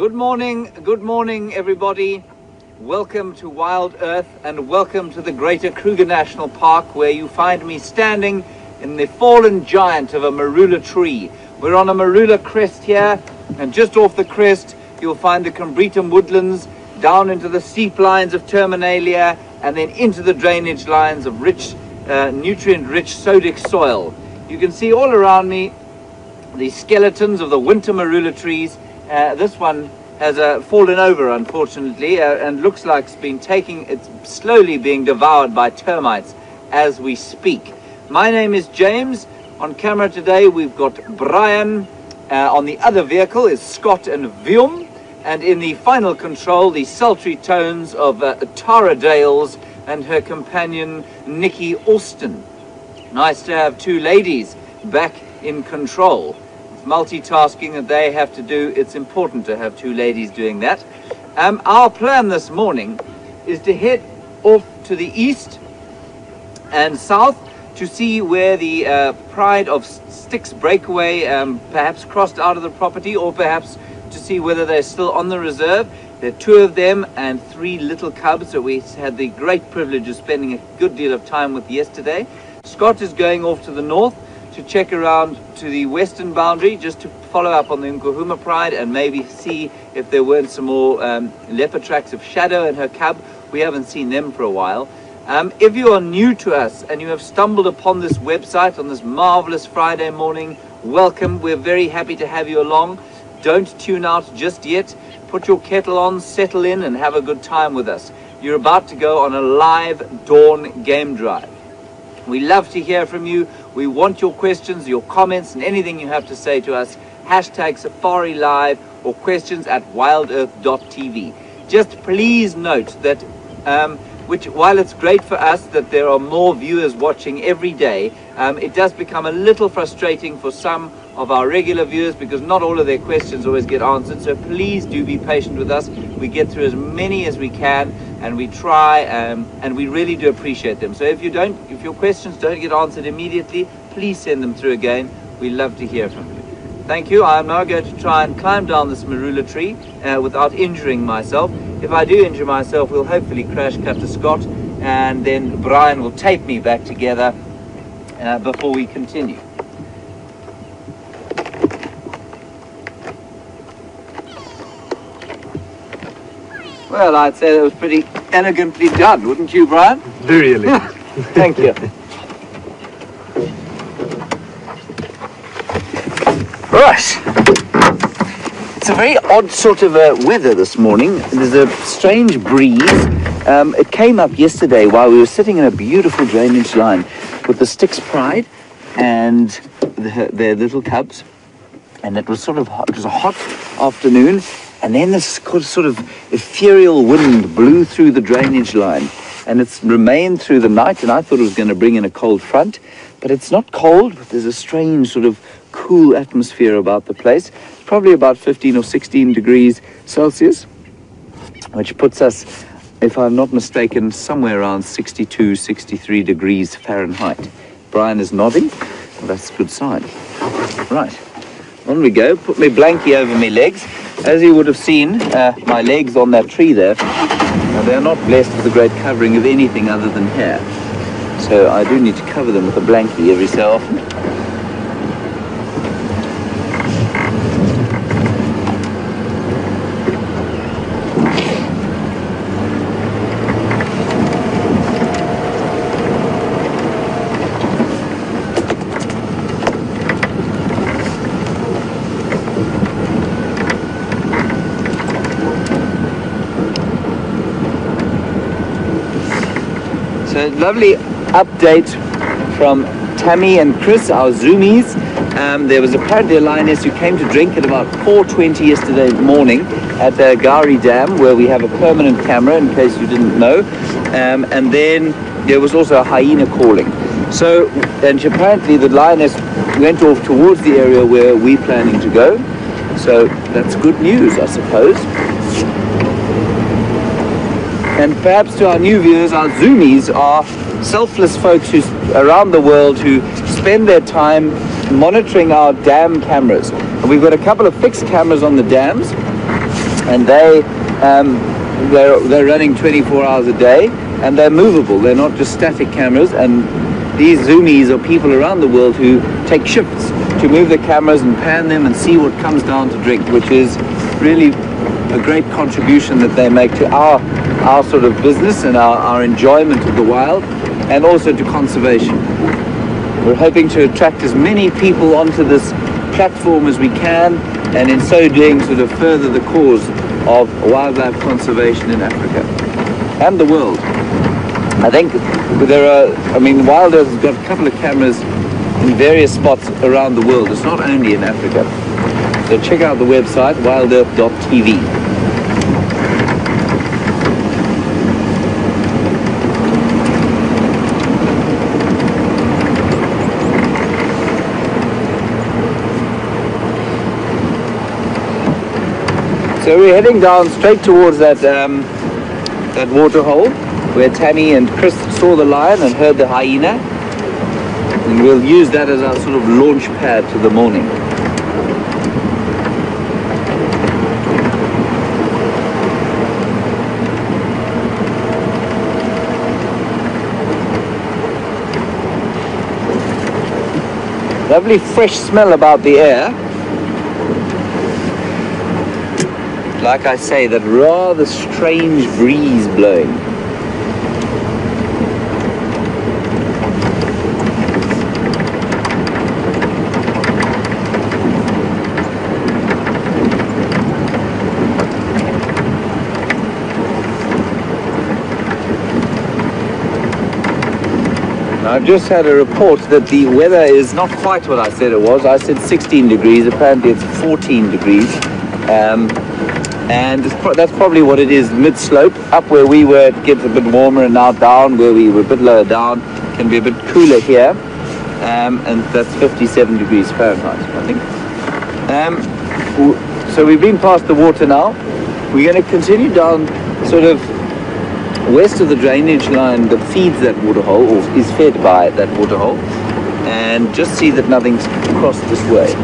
Good morning everybody. Welcome to Wild Earth and welcome to the Greater Kruger National Park, where you find me standing in the fallen giant of a marula tree. We're on a marula crest here, and just off the crest you'll find the Combretum woodlands, down into the steep lines of Terminalia, and then into the drainage lines of rich, nutrient-rich sodic soil. You can see all around me the skeletons of the winter marula trees. This one has fallen over, unfortunately, and looks like it's slowly being devoured by termites as we speak. My name is James. On camera today we've got Brian. On the other vehicle is Scott and Vium. And in the final control, the sultry tones of Tara Dales and her companion Nikki Austin. Nice to have two ladies back in control. Multitasking that they have to do, it's important to have two ladies doing that. Our plan this morning is to head off to the east and south to see where the Pride of Styx breakaway perhaps crossed out of the property, or perhaps to see whether they're still on the reserve. There are two of them and three little cubs that we had the great privilege of spending a good deal of time with yesterday. Scott is going off to the north to check around to the western boundary, just to follow up on the Nkuhuma Pride and maybe see if there weren't some more leopard tracks of Shadow and her cub. We haven't seen them for a while. If you are new to us and you have stumbled upon this website on this marvelous Friday morning, welcome. We're very happy to have you along. Don't tune out just yet. Put your kettle on, settle in, and have a good time with us. You're about to go on a live dawn game drive. We love to hear from you. We want your questions, your comments, and anything you have to say to us. Hashtag Safari Live or questions at WildEarthTV. Just please note that while it's great for us that there are more viewers watching every day, it does become a little frustrating for some of our regular viewers because not all of their questions always get answered. So please do be patient with us. We get through as many as we can, and we try, and we really do appreciate them. So if your questions don't get answered immediately, please send them through again. We love to hear from you. Thank you. I'm now going to try and climb down this marula tree without injuring myself. If I do injure myself, we'll hopefully crash cut to Scott, and then Brian will tape me back together before we continue. Well, I'd say that was pretty elegantly done, wouldn't you, Brian? Very elegant. Thank you. Right. It's a very odd sort of weather this morning. There's a strange breeze. It came up yesterday while we were sitting in a beautiful drainage line with the Styx Pride and their little cubs. And it was it was a hot afternoon. And then this sort of ethereal wind blew through the drainage line, and it's remained through the night, and I thought it was going to bring in a cold front, but it's not cold. There's a strange sort of cool atmosphere about the place. It's probably about 15 or 16 degrees Celsius, which puts us, if I'm not mistaken, somewhere around 62, 63 degrees Fahrenheit. Brian is nodding. Well, that's a good sign. Right, on we go. Put my blankie over my legs. As you would have seen, my legs on that tree there, they're not blessed with a great covering of anything other than hair. So I do need to cover them with a blankie every so often. So lovely update from Tammy and Chris, our Zoomies. There was apparently a lioness who came to drink at about 4:20 yesterday morning at the Gari Dam, where we have a permanent camera, in case you didn't know. And then there was also a hyena calling. So, and apparently the lioness went off towards the area where we're planning to go. So that's good news, I suppose. And perhaps to our new viewers, our Zoomies are selfless folks who's around the world who spend their time monitoring our dam cameras. And we've got a couple of fixed cameras on the dams, and they're running 24 hours a day, and they're movable. They're not just static cameras. And these zoomies are people around the world who take shifts to move the cameras and pan them and see what comes down to drink, which is really a great contribution that they make to our sort of business and our enjoyment of the wild, and also to conservation. We're hoping to attract as many people onto this platform as we can, and in so doing sort of further the cause of wildlife conservation in Africa and the world. I think WildEarth has got a couple of cameras in various spots around the world. It's not only in Africa. So check out the website, WildEarthTV. So we're heading down straight towards that water hole where Tammy and Chris saw the lion and heard the hyena, and we'll use that as our sort of launch pad to the morning. Lovely fresh smell about the air. Like I say, that rather strange breeze blowing. I've just had a report that the weather is not quite what I said it was. I said 16 degrees, apparently it's 14 degrees. And that's probably what it is, mid-slope. Up where we were, it gets a bit warmer, and now down where we were a bit lower down, can be a bit cooler here. And that's 57 degrees Fahrenheit, I think. So we've been past the water now. We're going to continue down sort of west of the drainage line that feeds that waterhole, or is fed by that waterhole, and just see that nothing's crossed this way.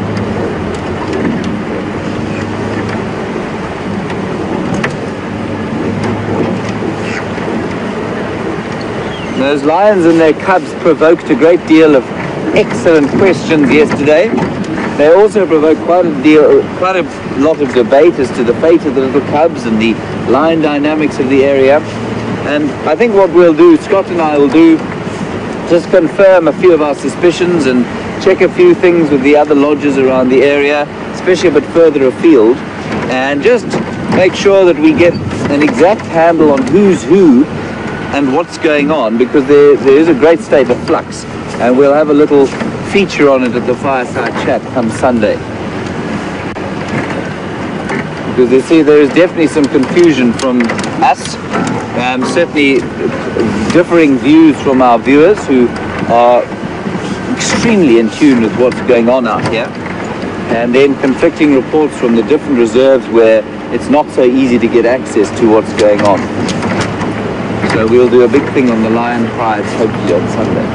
Those lions and their cubs provoked a great deal of excellent questions yesterday. They also provoked quite a lot of debate as to the fate of the little cubs and the lion dynamics of the area. And I think what we'll do, Scott and I will do, just confirm a few of our suspicions and check a few things with the other lodges around the area, especially a bit further afield, and just make sure that we get an exact handle on who's who and what's going on, because there is a great state of flux, and we'll have a little feature on it at the Fireside Chat come Sunday. Because you see, there is definitely some confusion from us, certainly differing views from our viewers who are extremely in tune with what's going on out here, and then conflicting reports from the different reserves where it's not so easy to get access to what's going on. So we'll do a big thing on the lion prides hopefully on Sunday.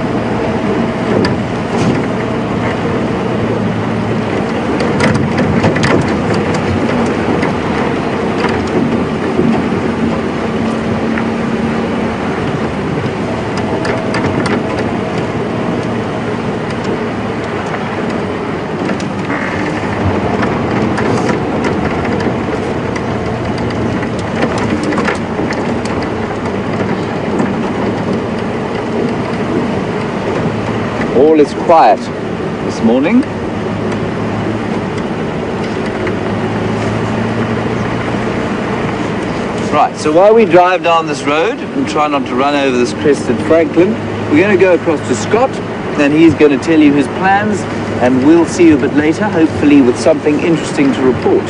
All is quiet this morning. Right, so while we drive down this road and try not to run over this crested Franklin, we're going to go across to Scott, and he's going to tell you his plans, and we'll see you a bit later, hopefully with something interesting to report.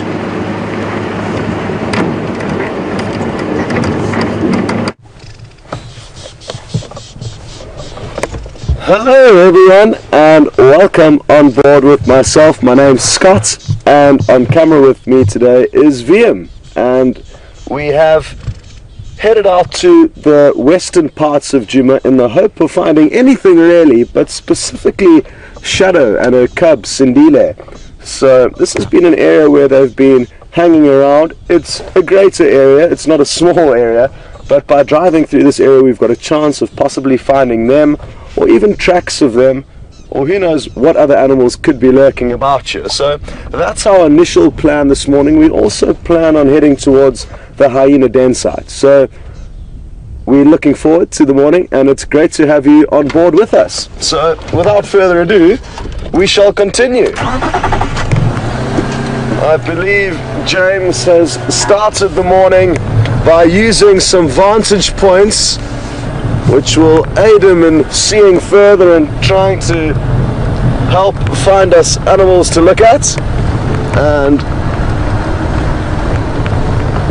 Hello everyone, and welcome on board with myself. My name's Scott, and on camera with me today is VM, and we have headed out to the western parts of Djuma in the hope of finding anything really, but specifically Shadow and her cub Sindile. So this has been an area where they've been hanging around. It's a greater area, it's not a small area, but by driving through this area we've got a chance of possibly finding them, or even tracks of them, or who knows what other animals could be lurking about here. So that's our initial plan this morning. We also plan on heading towards the hyena den site. So we're looking forward to the morning, and it's great to have you on board with us. So without further ado, we shall continue. I believe James has started the morning by using some vantage points which will aid him in seeing further and trying to help find us animals to look at. And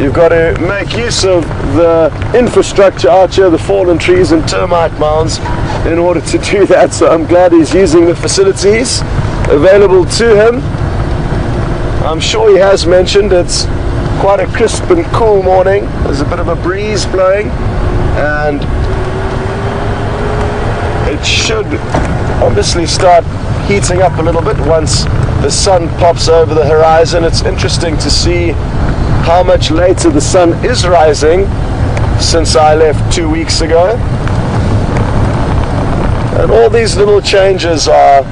you've got to make use of the infrastructure out here, the fallen trees and termite mounds, in order to do that. So I'm glad he's using the facilities available to him. I'm sure he has mentioned it's quite a crisp and cool morning. There's a bit of a breeze blowing, and it should obviously start heating up a little bit once the sun pops over the horizon. It's interesting to see how much later the sun is rising since I left 2 weeks ago. And all these little changes are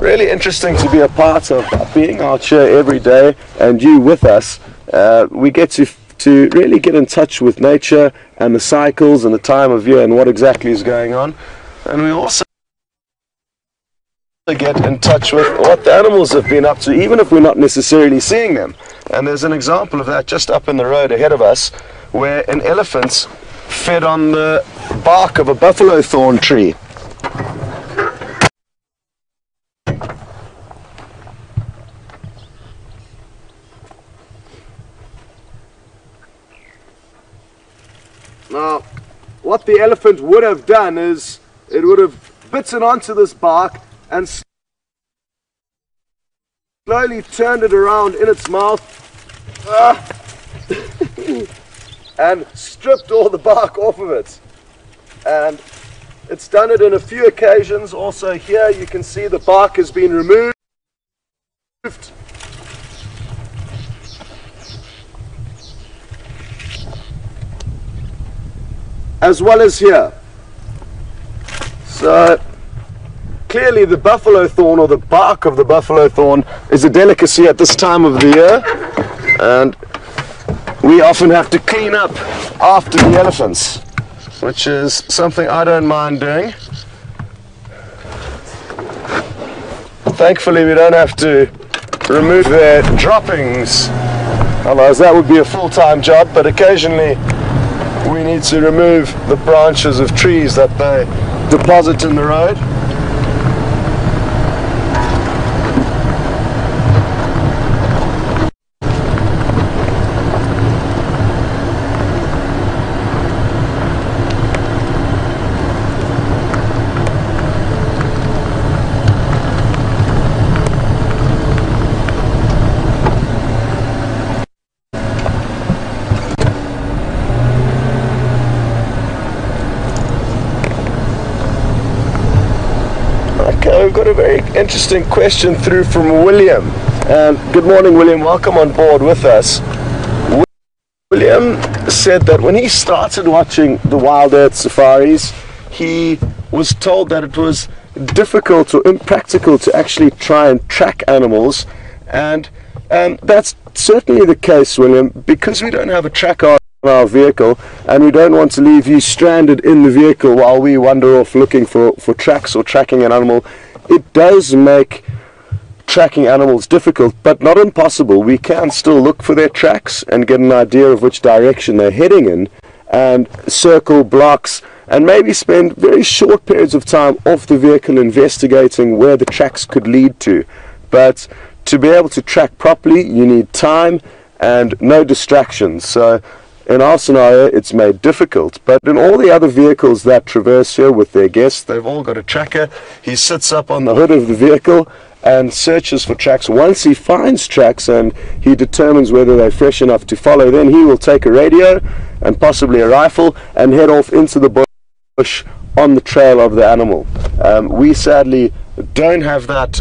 really interesting to be a part of. Being out here every day and you with us, we get to really get in touch with nature and the cycles and the time of year and what exactly is going on. And we also get in touch with what the animals have been up to, even if we're not necessarily seeing them. And there's an example of that just up in the road ahead of us, where an elephant fed on the bark of a buffalo thorn tree. Now, what the elephant would have done is it would have bitten onto this bark and slowly turned it around in its mouth and stripped all the bark off of it. And it's done it in a few occasions. Also here you can see the bark has been removed. As well as here. So clearly the buffalo thorn, or the bark of the buffalo thorn, is a delicacy at this time of the year, and we often have to clean up after the elephants, which is something I don't mind doing. Thankfully we don't have to remove their droppings, otherwise that would be a full-time job, but occasionally we need to remove the branches of trees that they deposit in the road. We've got a very interesting question through from William. And good morning, William. Welcome on board with us. William said that when he started watching the Wild Earth safaris, he was told that it was difficult or impractical to actually try and track animals. And that's certainly the case, William, because we don't have a tracker on our vehicle, and we don't want to leave you stranded in the vehicle while we wander off looking for tracks or tracking an animal. It does make tracking animals difficult, but not impossible. We can still look for their tracks and get an idea of which direction they're heading in, and circle blocks, and maybe spend very short periods of time off the vehicle investigating where the tracks could lead to. But to be able to track properly, you need time and no distractions. So in our scenario, it's made difficult, but in all the other vehicles that traverse here with their guests, they've all got a tracker. He sits up on the hood of the vehicle and searches for tracks. Once he finds tracks and he determines whether they're fresh enough to follow, then he will take a radio and possibly a rifle and head off into the bush on the trail of the animal. We sadly don't have that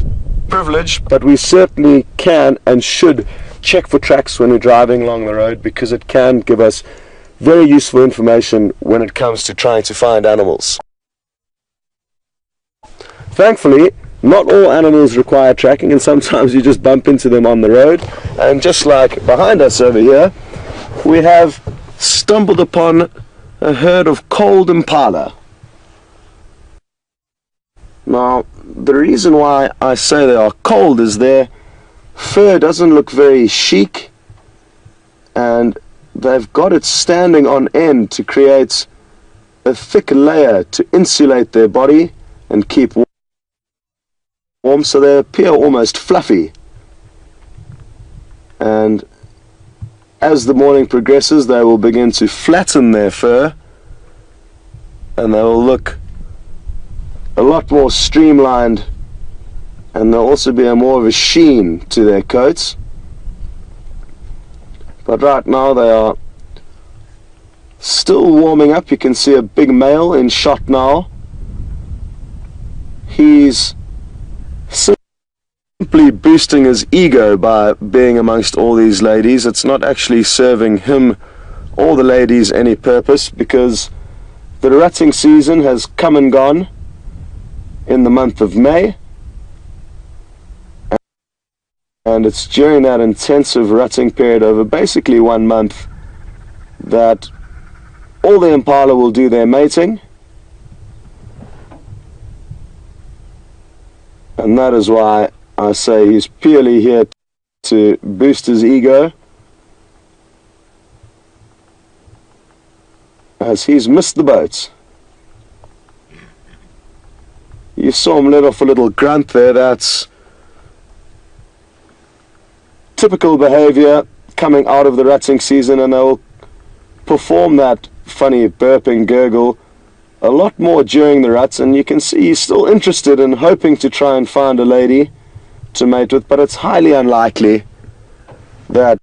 privilege, but we certainly can and should check for tracks when we're driving along the road, because it can give us very useful information when it comes to trying to find animals. Thankfully, not all animals require tracking, and sometimes you just bump into them on the road. And just like behind us over here, we have stumbled upon a herd of cold impala. Now, the reason why I say they are cold is their fur doesn't look very chic, and they've got it standing on end to create a thick layer to insulate their body and keep warm, so they appear almost fluffy. And as the morning progresses, they will begin to flatten their fur, and they will look a lot more streamlined, and there'll also be more of a sheen to their coats. But right now they are still warming up. You can see a big male in shot now. He's simply boosting his ego by being amongst all these ladies. It's not actually serving him or the ladies any purpose, because the rutting season has come and gone in the month of May, and it's during that intensive rutting period over basically 1 month that all the impala will do their mating, and that is why I say he's purely here to boost his ego, as he's missed the boat. You saw him let off a little grunt there. That's typical behavior coming out of the rutting season, and they'll perform that funny burping gurgle a lot more during the ruts. And you can see he's still interested in hoping to try and find a lady to mate with, but it's highly unlikely that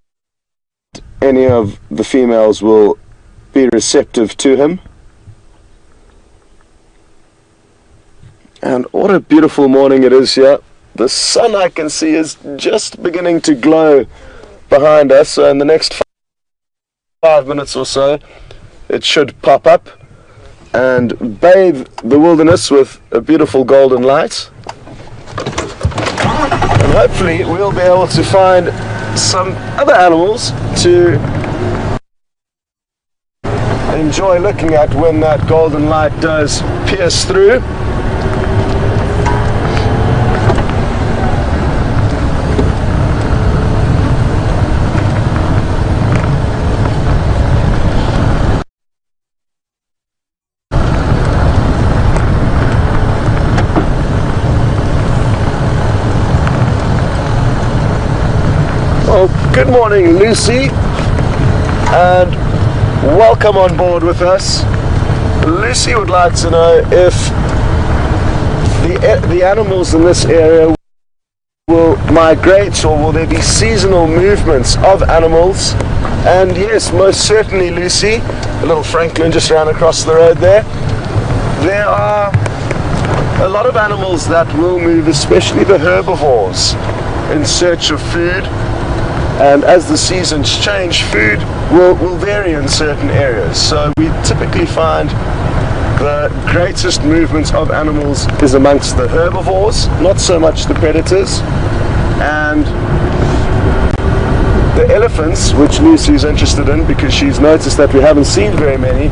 any of the females will be receptive to him. And what a beautiful morning it is here. The sun, I can see, is just beginning to glow behind us, so in the next 5 minutes or so it should pop up and bathe the wilderness with a beautiful golden light. And hopefully we'll be able to find some other animals to enjoy looking at when that golden light does pierce through. Good morning, Lucy, and welcome on board with us. Lucy would like to know if the animals in this area will migrate, or will there be seasonal movements of animals. And yes, most certainly, Lucy. A little Franklin just ran across the road there. There are a lot of animals that will move, especially the herbivores, in search of food. And as the seasons change, food will vary in certain areas. So we typically find the greatest movements of animals is amongst the herbivores, not so much the predators. And the elephants, which Lucy's interested in because she's noticed that we haven't seen very many,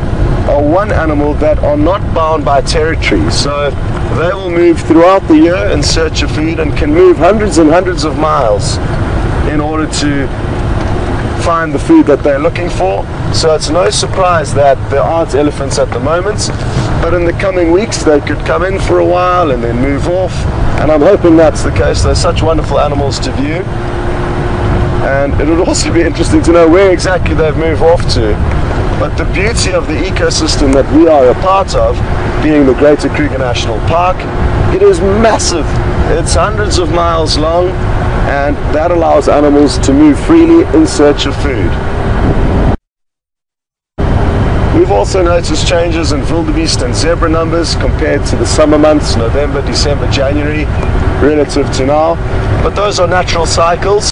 are one animal that are not bound by territory. So they will move throughout the year in search of food and can move hundreds and hundreds of miles in order to find the food that they're looking for. So it's no surprise that there aren't elephants at the moment, but in the coming weeks they could come in for a while and then move off, and I'm hoping that's the case. They're such wonderful animals to view, and it would also be interesting to know where exactly they've moved off to. But the beauty of the ecosystem that we are a part of, being the Greater Kruger National Park, it is massive. It's hundreds of miles long, and that allows animals to move freely in search of food. We've also noticed changes in wildebeest and zebra numbers compared to the summer months, November, December, January. relative to now. But those are natural cycles,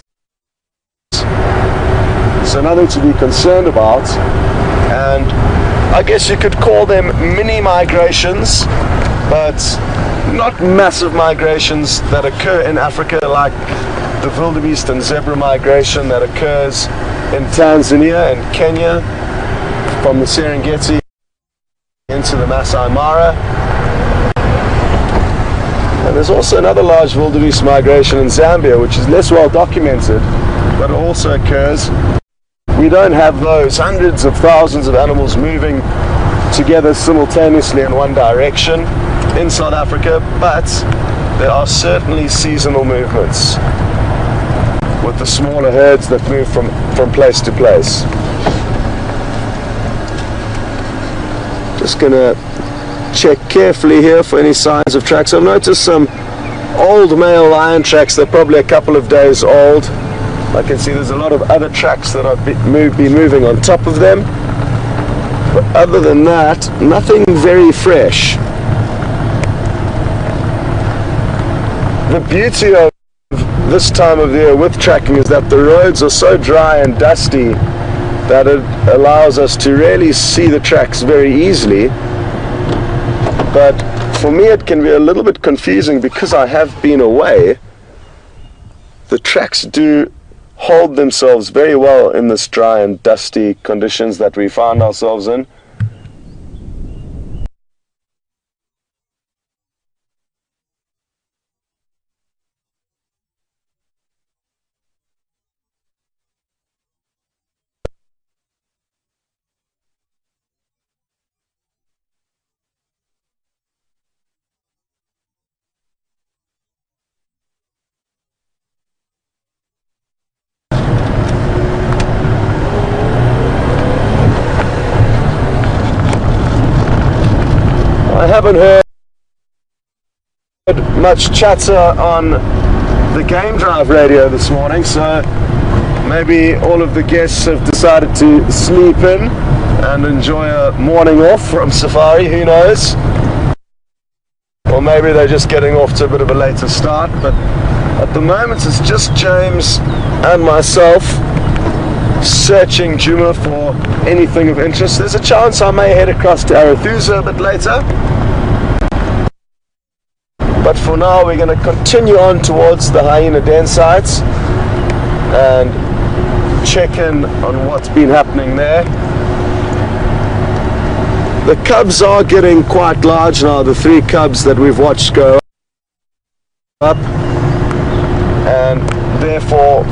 so nothing to be concerned about. And I guess you could call them mini migrations, but not massive migrations that occur in Africa like the wildebeest and zebra migration that occurs in Tanzania and Kenya from the Serengeti into the Masai Mara. And there's also another large wildebeest migration in Zambia, which is less well documented, but it also occurs. We don't have those hundreds of thousands of animals moving together simultaneously in one direction in South Africa, but there are certainly seasonal movements with the smaller herds that move from place to place. Just gonna check carefully here for any signs of tracks. I've noticed some old male lion tracks. They're probably a couple of days old. I can see there's a lot of other tracks that I've been moving on top of them. But other than that, nothing very fresh. The beauty of this time of the year with tracking is that the roads are so dry and dusty that it allows us to really see the tracks very easily. But for me it can be a little bit confusing because I have been away. The tracks do hold themselves very well in this dry and dusty conditions that we find ourselves in. I haven't heard much chatter on the Game Drive radio this morning, so maybe all of the guests have decided to sleep in and enjoy a morning off from safari, who knows? Or maybe they're just getting off to a bit of a later start, but at the moment it's just James and myself searching Djuma for anything of interest. There's a chance I may head across to Arathusa a bit later, but for now we're going to continue on towards the hyena den sites and check in on what's been happening there. The cubs are getting quite large now, the 3 cubs that we've watched go up, and therefore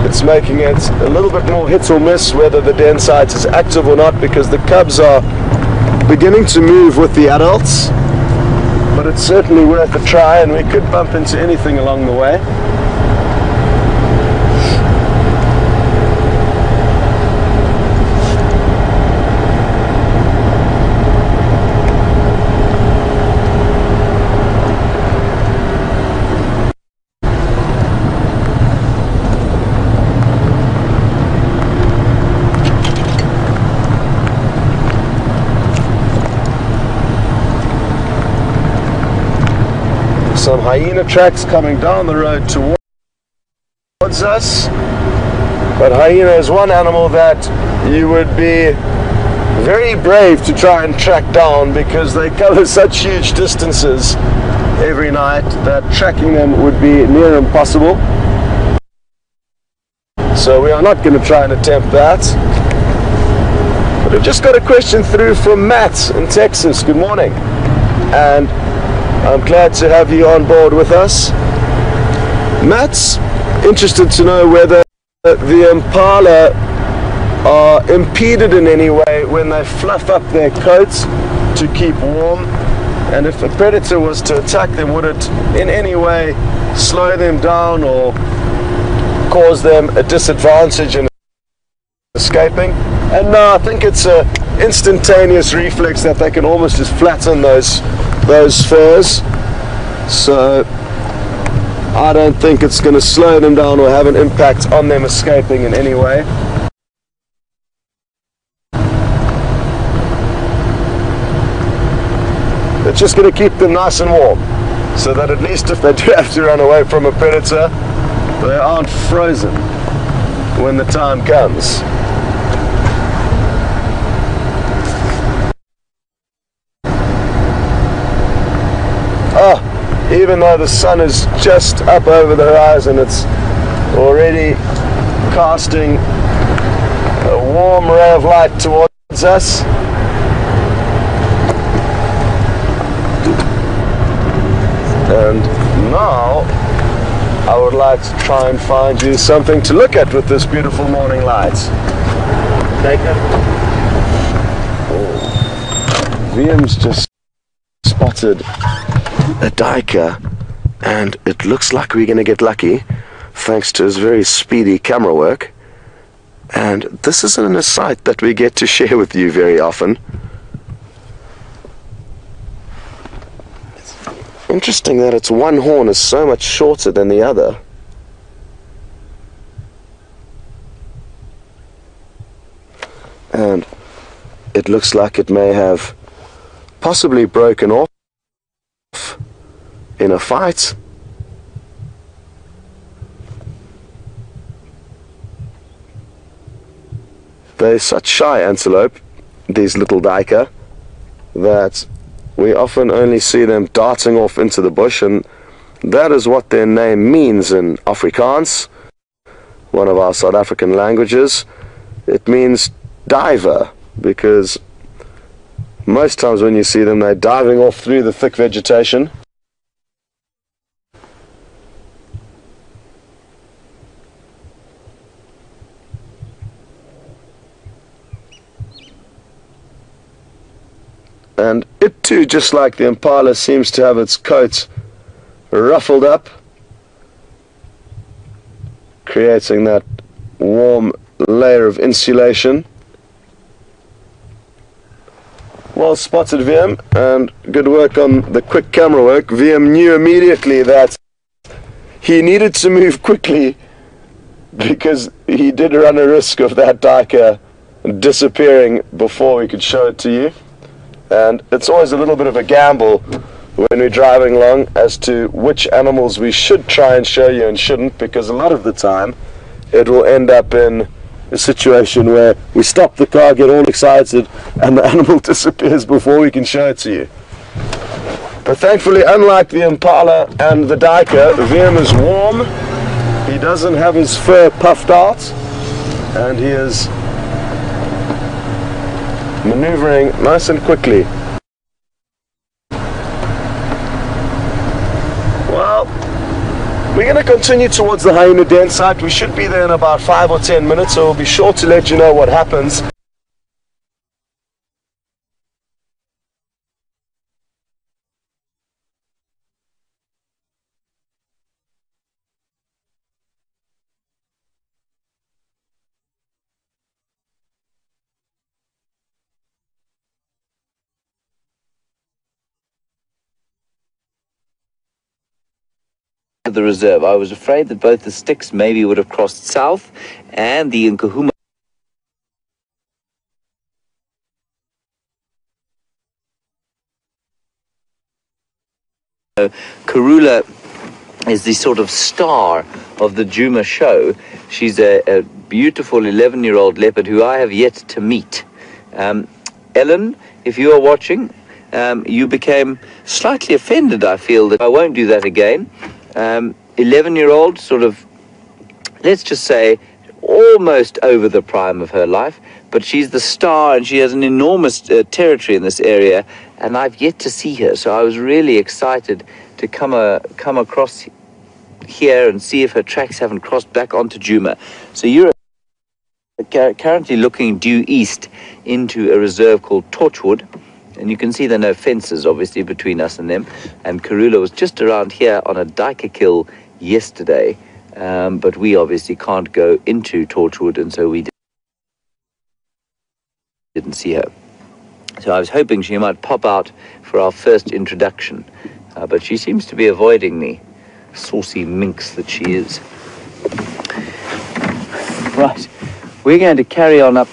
it's making it a little bit more hit or miss whether the den site is active or not, because the cubs are beginning to move with the adults. But it's certainly worth a try, and we could bump into anything along the way. Some hyena tracks coming down the road towards us, but hyena is one animal that you would be very brave to try and track down, because they cover such huge distances every night that tracking them would be near impossible. So we are not going to try and attempt that. But we've just got a question through from Matt in Texas. Good morning, and I'm glad to have you on board with us. Matt's interested to know whether the impala are impeded in any way when they fluff up their coats to keep warm, and if a predator was to attack them, would it in any way slow them down or cause them a disadvantage in escaping? And no, I think it's an instantaneous reflex that they can almost just flatten those furs, so I don't think it's going to slow them down or have an impact on them escaping in any way. It's just going to keep them nice and warm. so that at least if they do have to run away from a predator, they aren't frozen when the time comes. Oh, even though the sun is just up over the horizon, it's already casting a warm ray of light towards us. And now I would like to try and find you something to look at with this beautiful morning light. Take it. Oh. Liam's just spotted a duiker, and it looks like we're going to get lucky thanks to his very speedy camera work. And this isn't a sight that we get to share with you very often. Interesting that its one horn is so much shorter than the other. And it looks like it may have possibly broken off in a fight. They're such shy antelope, these little duiker, that we often only see them darting off into the bush, and that is what their name means in Afrikaans, one of our South African languages. It means diver, because most times when you see them, they're diving off through the thick vegetation. And it too, just like the impala, seems to have its coat ruffled up, creating that warm layer of insulation. Well spotted, VM, and good work on the quick camera work. VM knew immediately that he needed to move quickly because he did run a risk of that duiker disappearing before we could show it to you. And it's always a little bit of a gamble when we're driving along as to which animals we should try and show you and shouldn't, because a lot of the time it will end up in a situation where we stop the car, get all excited, and the animal disappears before we can show it to you. But thankfully, unlike the impala and the duiker, VM is warm, he doesn't have his fur puffed out, and he is maneuvering nice and quickly. Well, we're going to continue towards the hyena den site. We should be there in about 5 or 10 minutes, so we'll be sure to let you know what happens. The reserve. I was afraid that both the sticks maybe would have crossed south and the Nkuhuma. Karula is the sort of star of the Djuma show. She's a beautiful 11-year-old leopard who I have yet to meet. Ellen, if you are watching, you became slightly offended, I feel, that I won't do that again. 11-year-old, sort of, let's just say, almost over the prime of her life, but she's the star and she has an enormous territory in this area, and I've yet to see her, so I was really excited to come across here and see if her tracks haven't crossed back onto Djuma. So you're currently looking due east into a reserve called Torchwood, and you can see there are no fences, obviously, between us and them. And Karula was just around here on a duiker kill yesterday, but we obviously can't go into Torchwood, and so we didn't see her. So I was hoping she might pop out for our first introduction, but she seems to be avoiding me, saucy minx that she is. Right, we're going to carry on up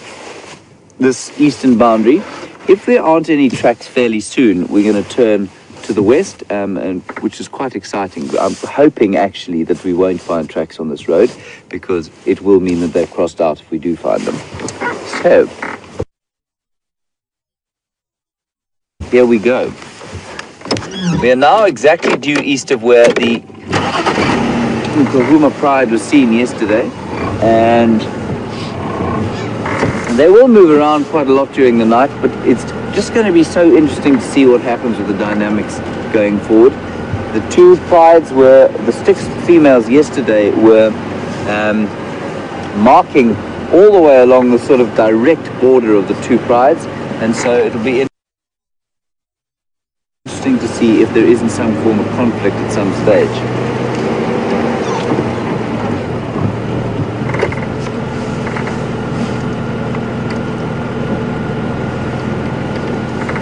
this eastern boundary. If there aren't any tracks fairly soon, we're going to turn to the west, and which is quite exciting. I'm hoping actually that we won't find tracks on this road, because it will mean that they've crossed out if we do find them. So here we go. We are now exactly due east of where the Nkuhuma pride was seen yesterday, and they will move around quite a lot during the night, but it's just going to be so interesting to see what happens with the dynamics going forward. The two prides were, the 6 females yesterday were marking all the way along the sort of direct border of the two prides, and so it'll be interesting to see if there isn't some form of conflict at some stage.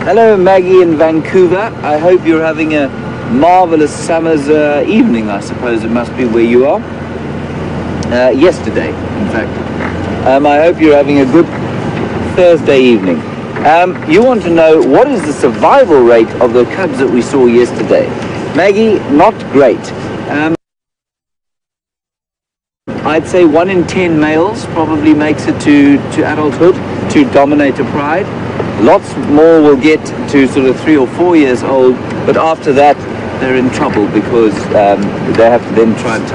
Hello Maggie in Vancouver. I hope you're having a marvelous summer's evening, I suppose it must be where you are. Yesterday, in fact. I hope you're having a good Thursday evening. You want to know what is the survival rate of the cubs that we saw yesterday. Maggie, not great. I'd say 1 in 10 males probably makes it to adulthood, to dominate a pride. Lots more will get to sort of 3 or 4 years old, but after that they're in trouble, because they have to then try and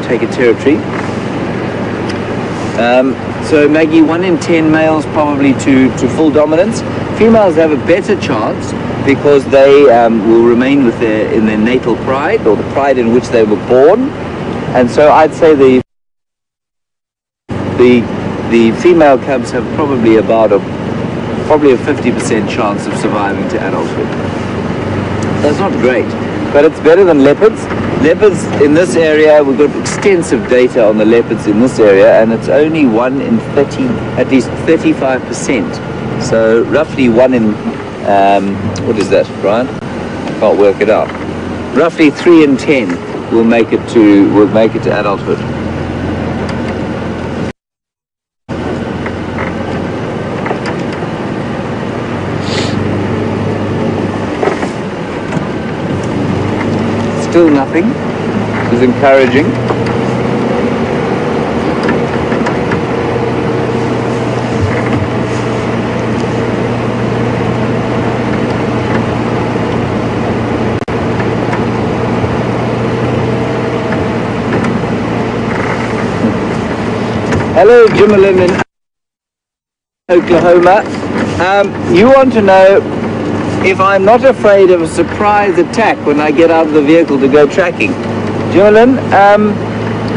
take a territory. So Maggie, 1 in 10 males probably to full dominance. Females have a better chance because they will remain with in their natal pride, or the pride in which they were born, and so I'd say the female cubs have probably about a 50% chance of surviving to adulthood. That's not great, but it's better than leopards. Leopards in this area, we've got extensive data on the leopards in this area, and it's only 1 in 30, at least 35%. So roughly 1 in, what is that, Brian? I can't work it out. Roughly 3 in 10 will make it to adulthood. Still nothing, which is encouraging. Hello, Djuma in Oklahoma. You want to know if I'm not afraid of a surprise attack when I get out of the vehicle to go tracking. Julian,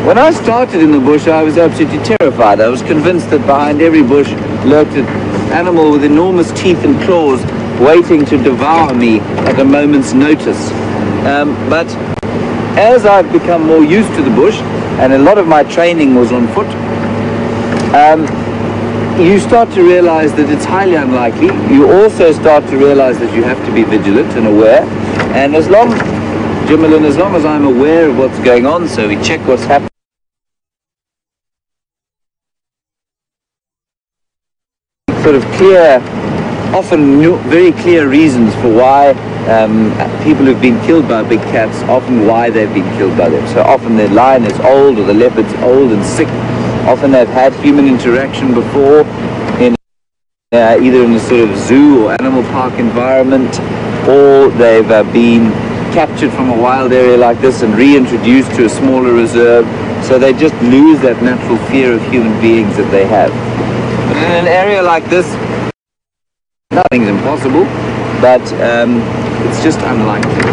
when I started in the bush, I was absolutely terrified. I was convinced that behind every bush lurked an animal with enormous teeth and claws waiting to devour me at a moment's notice. But as I've become more used to the bush, and a lot of my training was on foot, you start to realize that it's highly unlikely. You also start to realize that you have to be vigilant and aware. And as long as I'm aware of what's going on, so we check what's happening. Sort of clear, often very clear reasons for why people who've been killed by big cats, often why they've been killed by them. So often the lion is old, or the leopard's old and sick. Often they've had human interaction before, in either in a sort of zoo or animal park environment, or they've been captured from a wild area like this and reintroduced to a smaller reserve, so they just lose that natural fear of human beings that they have. But in an area like this, nothing's impossible, but it's just unlikely.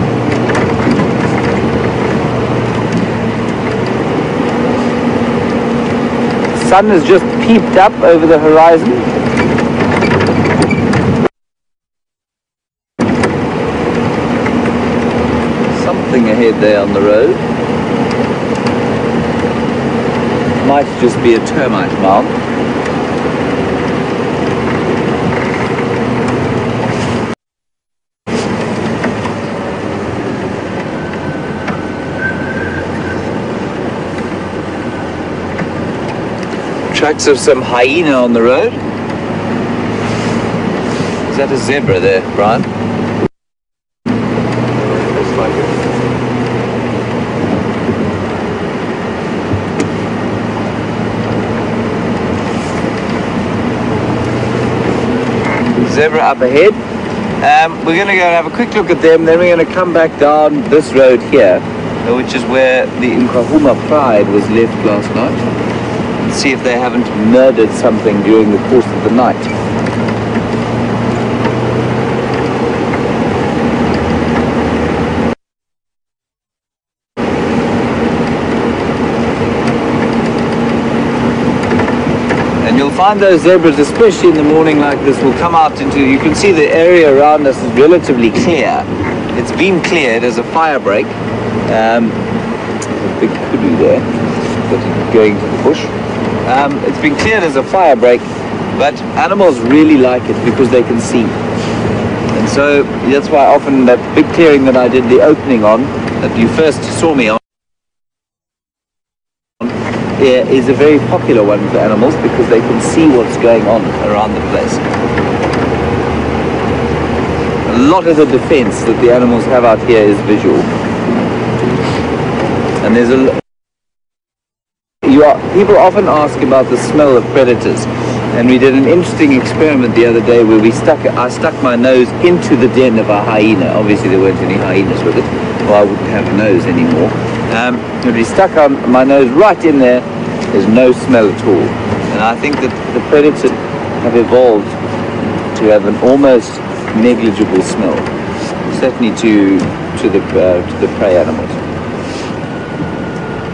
The sun has just peeped up over the horizon. Something ahead there on the road. Might just be a termite mound. Tracks of some hyena on the road. Is that a zebra there, Brian? focus. Zebra up ahead. We're going to go and have a quick look at them, then we're going to come back down this road here, which is where the Nkuhuma Pride was left last night, and see if they haven't murdered something during the course of the night. And you'll find those zebras, especially in the morning like this, will come out into, you can see the area around us is relatively clear. It's been cleared as a fire break. There's a big kudu there, but going to the bush. It's been cleared as a fire break, but animals really like it because they can see. And so that's why often that big clearing that I did the opening on, that you first saw me on, is a very popular one for animals because they can see what's going on around the place. A lot of the defense that the animals have out here is visual. And there's people often ask about the smell of predators, and we did an interesting experiment the other day where I stuck my nose into the den of a hyena. Obviously there weren't any hyenas with it, or I wouldn't have a nose anymore. But we stuck my nose right in there. There's no smell at all, and I think that the predators have evolved to have an almost negligible smell, certainly to the prey animals.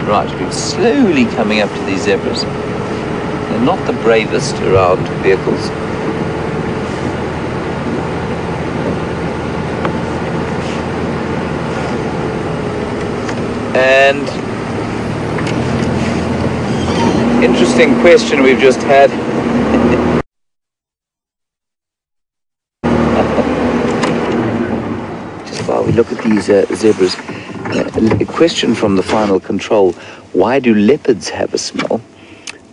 Right, we're slowly coming up to these zebras. They're not the bravest around vehicles. And interesting question we've just had. Just while we look at these zebras, a question from the final control: why do leopards have a smell?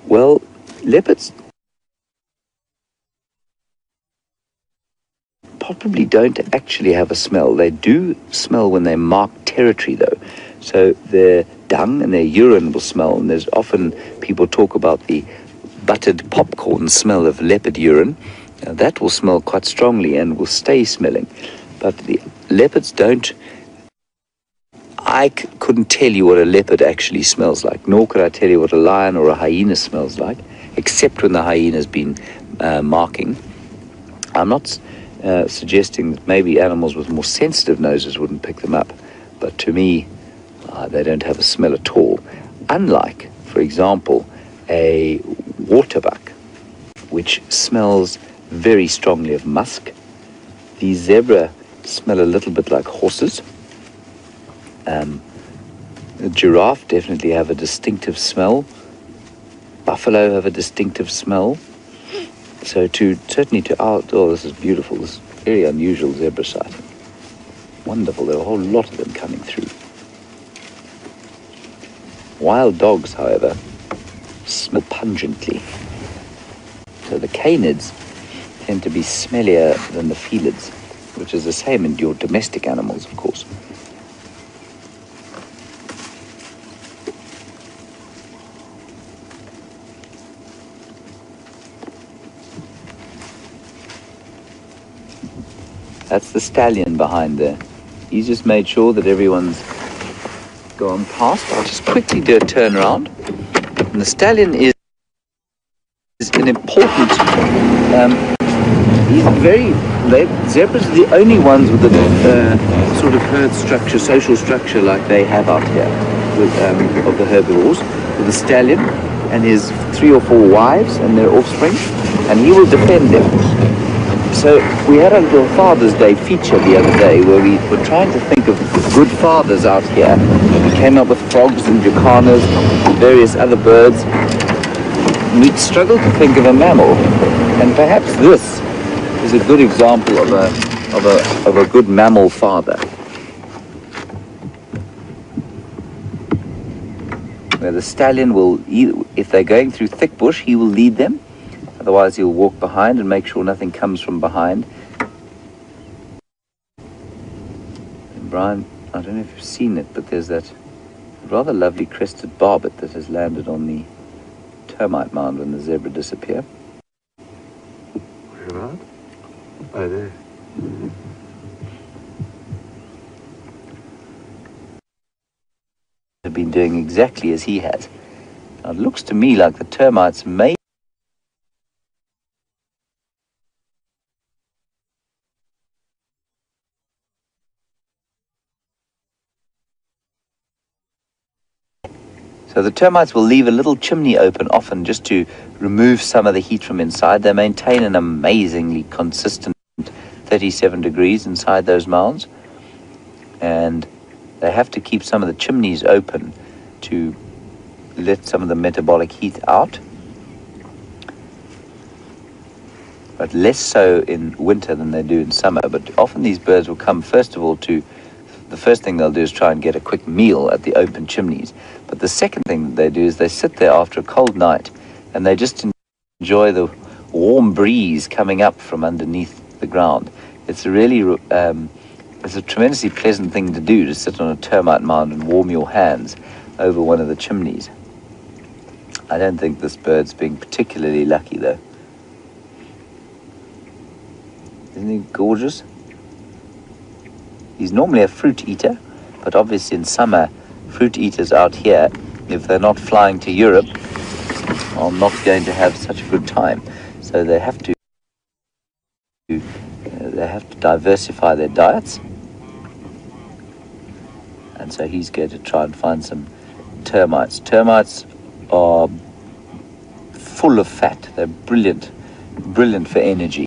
Well, leopards probably don't actually have a smell. They do smell when they mark territory, though. So their dung and their urine will smell, and there's often people talk about the buttered popcorn smell of leopard urine. Now, that will smell quite strongly and will stay smelling, but the leopards don't. I couldn't tell you what a leopard actually smells like, nor could I tell you what a lion or a hyena smells like, except when the hyena's been marking. I'm not suggesting that maybe animals with more sensitive noses wouldn't pick them up, but to me, they don't have a smell at all. Unlike, for example, a waterbuck, which smells very strongly of musk. These zebra smell a little bit like horses. The giraffe definitely have a distinctive smell. Buffalo have a distinctive smell. So this is beautiful, this very unusual zebra sighting. Wonderful, there are a whole lot of them coming through. Wild dogs, however, smell pungently. So the canids tend to be smellier than the felids, which is the same in your domestic animals, of course. That's the stallion behind there. He's just made sure that everyone's gone past. I'll just quickly do a turnaround. And the stallion is an important, zebras are the only ones with a sort of herd structure, social structure like they have out here of the herbivores, with the stallion and his 3 or 4 wives and their offspring, and he will defend them. So we had a little Father's Day feature the other day where we were trying to think of good fathers out here. We came up with frogs and jacanas and various other birds. We struggled to think of a mammal, and perhaps this is a good example of a good mammal father. Where the stallion will, if they're going through thick bush, he will lead them. Otherwise, he'll walk behind and make sure nothing comes from behind. And Brian, I don't know if you've seen it, but there's that rather lovely crested barbet that has landed on the termite mound when the zebra disappeared. Where about? Oh, there. Have been doing exactly as he has. Now, it looks to me like the termites may So the termites will leave a little chimney open often just to remove some of the heat from inside. They maintain an amazingly consistent 37 degrees inside those mounds, and they have to keep some of the chimneys open to let some of the metabolic heat out, but less so in winter than they do in summer. But often these birds will come first of all to, the first thing they'll do is try and get a quick meal at the open chimneys. But the second thing that they do is they sit there after a cold night and they just enjoy the warm breeze coming up from underneath the ground. It's a really, it's a tremendously pleasant thing to do, to sit on a termite mound and warm your hands over one of the chimneys. I don't think this bird's being particularly lucky though. Isn't he gorgeous? He's normally a fruit eater, but obviously in summer, fruit eaters out here, if they're not flying to Europe, are not going to have such a good time. So they have to diversify their diets. And so he's going to try and find some termites. Termites are full of fat. They're brilliant for energy.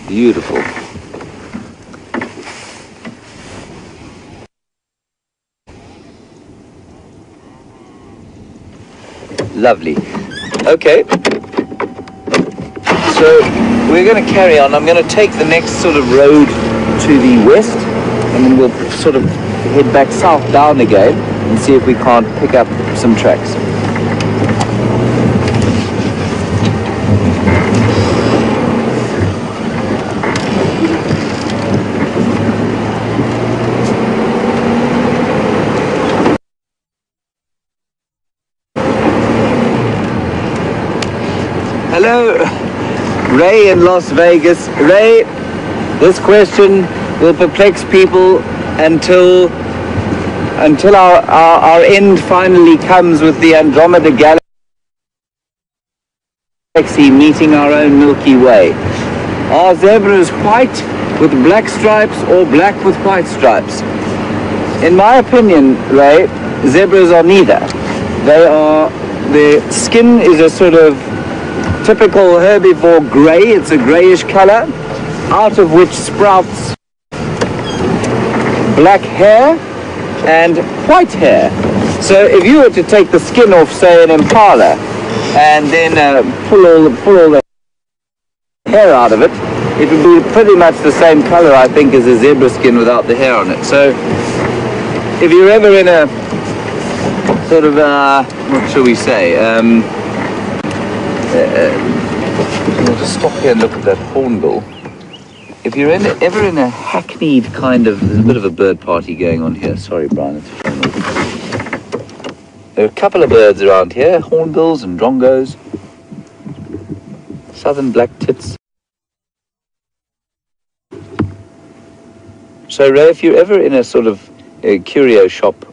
Beautiful. Lovely. Okay. So we're going to carry on. I'm going to take the next sort of road to the west, and then we'll sort of head back south down again and see if we can't pick up some tracks. Hello, Ray in Las Vegas. Ray, this question will perplex people until our end finally comes with the Andromeda Galaxy meeting our own Milky Way. Are zebras white with black stripes or black with white stripes? In my opinion, Ray, zebras are neither. Their skin is a sort of typical herbivore grey. It's a greyish colour, out of which sprouts black hair and white hair. So if you were to take the skin off, say, an impala, and then pull all the hair out of it, it would be pretty much the same colour, I think, as a zebra skin without the hair on it. So if you're ever in a sort of, what shall we say, we'll just stop here and look at that hornbill. If you're ever in a hackneyed kind of, there's a bit of a bird party going on here. Sorry, Brian, it's fine. There are a couple of birds around here, hornbills and drongos, southern black tits. So, Ray, if you're ever in a sort of a curio shop,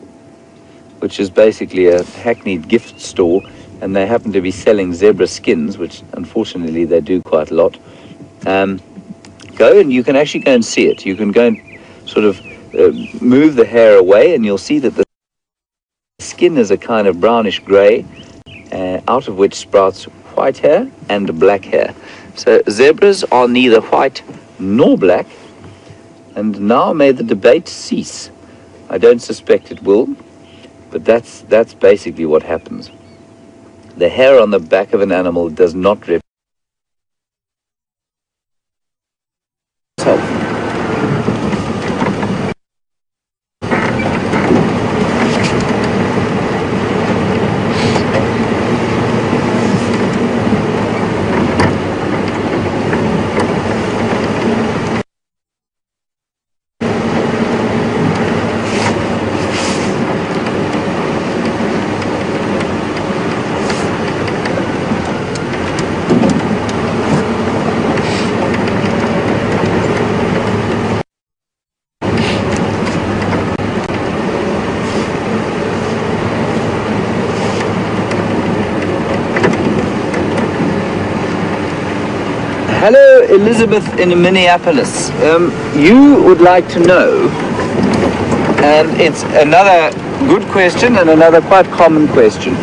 which is basically a hackneyed gift store, and they happen to be selling zebra skins, which unfortunately they do quite a lot, go and you can actually go and see it. You can go and sort of move the hair away, and you'll see that the skin is a kind of brownish grey, out of which sprouts white hair and black hair. So zebras are neither white nor black, and now may the debate cease. I don't suspect it will, but that's basically what happens. The hair on the back of an animal does not represent itself. Hello, Elizabeth in Minneapolis. You would like to know, and it's another good question and another quite common question.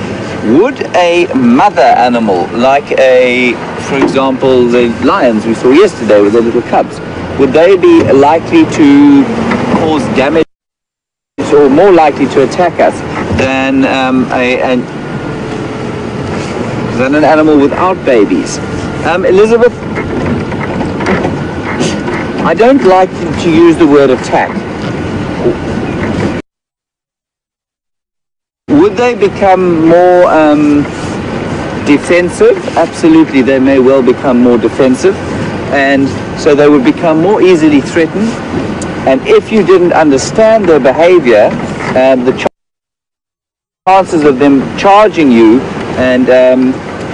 Would a mother animal, like for example, the lions we saw yesterday with their little cubs, would they be likely to cause damage or more likely to attack us than an animal without babies? Elizabeth, I don't like to use the word attack. Would they become more defensive? Absolutely, they may well become more defensive, and so they would become more easily threatened. And if you didn't understand their behavior, the chances of them charging you and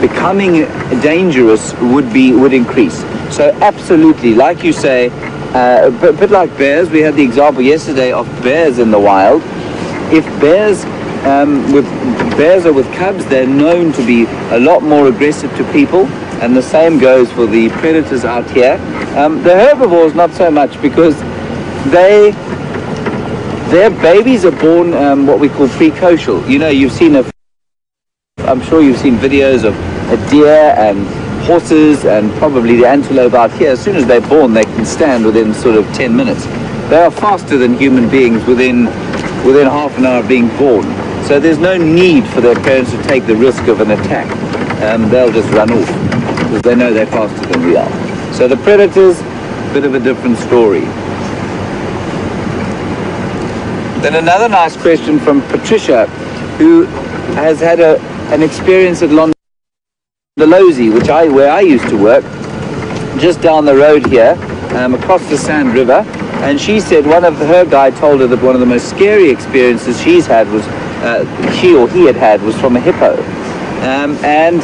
becoming dangerous would increase. So absolutely, like you say, a bit like bears. We had the example yesterday of bears in the wild. If bears or with cubs, they're known to be a lot more aggressive to people, and the same goes for the predators out here. The herbivores not so much, because their babies are born what we call precocial. You know, I'm sure you've seen videos of a deer and horses and probably the antelope out here. As soon as they're born, they can stand within sort of 10 minutes. They are faster than human beings within half an hour of being born. So there's no need for their parents to take the risk of an attack. They'll just run off because they know they're faster than we are. So the predators, bit of a different story. Then another nice question from Patricia, who has had an experience at Londolozi, where I used to work, just down the road here, across the Sand River. And she said her guide told her that one of the most scary experiences she's had was, she or he had was from a hippo. And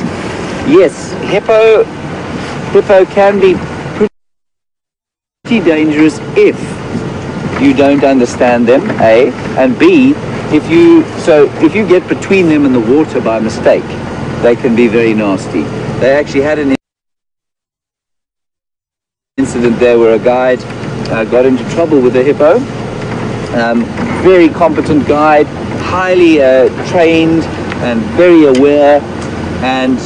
yes, hippo can be pretty dangerous if you don't understand them, A, and B, if you get between them and the water by mistake, they can be very nasty. They actually had an incident there where a guide got into trouble with a hippo. Very competent guide, highly trained and very aware, and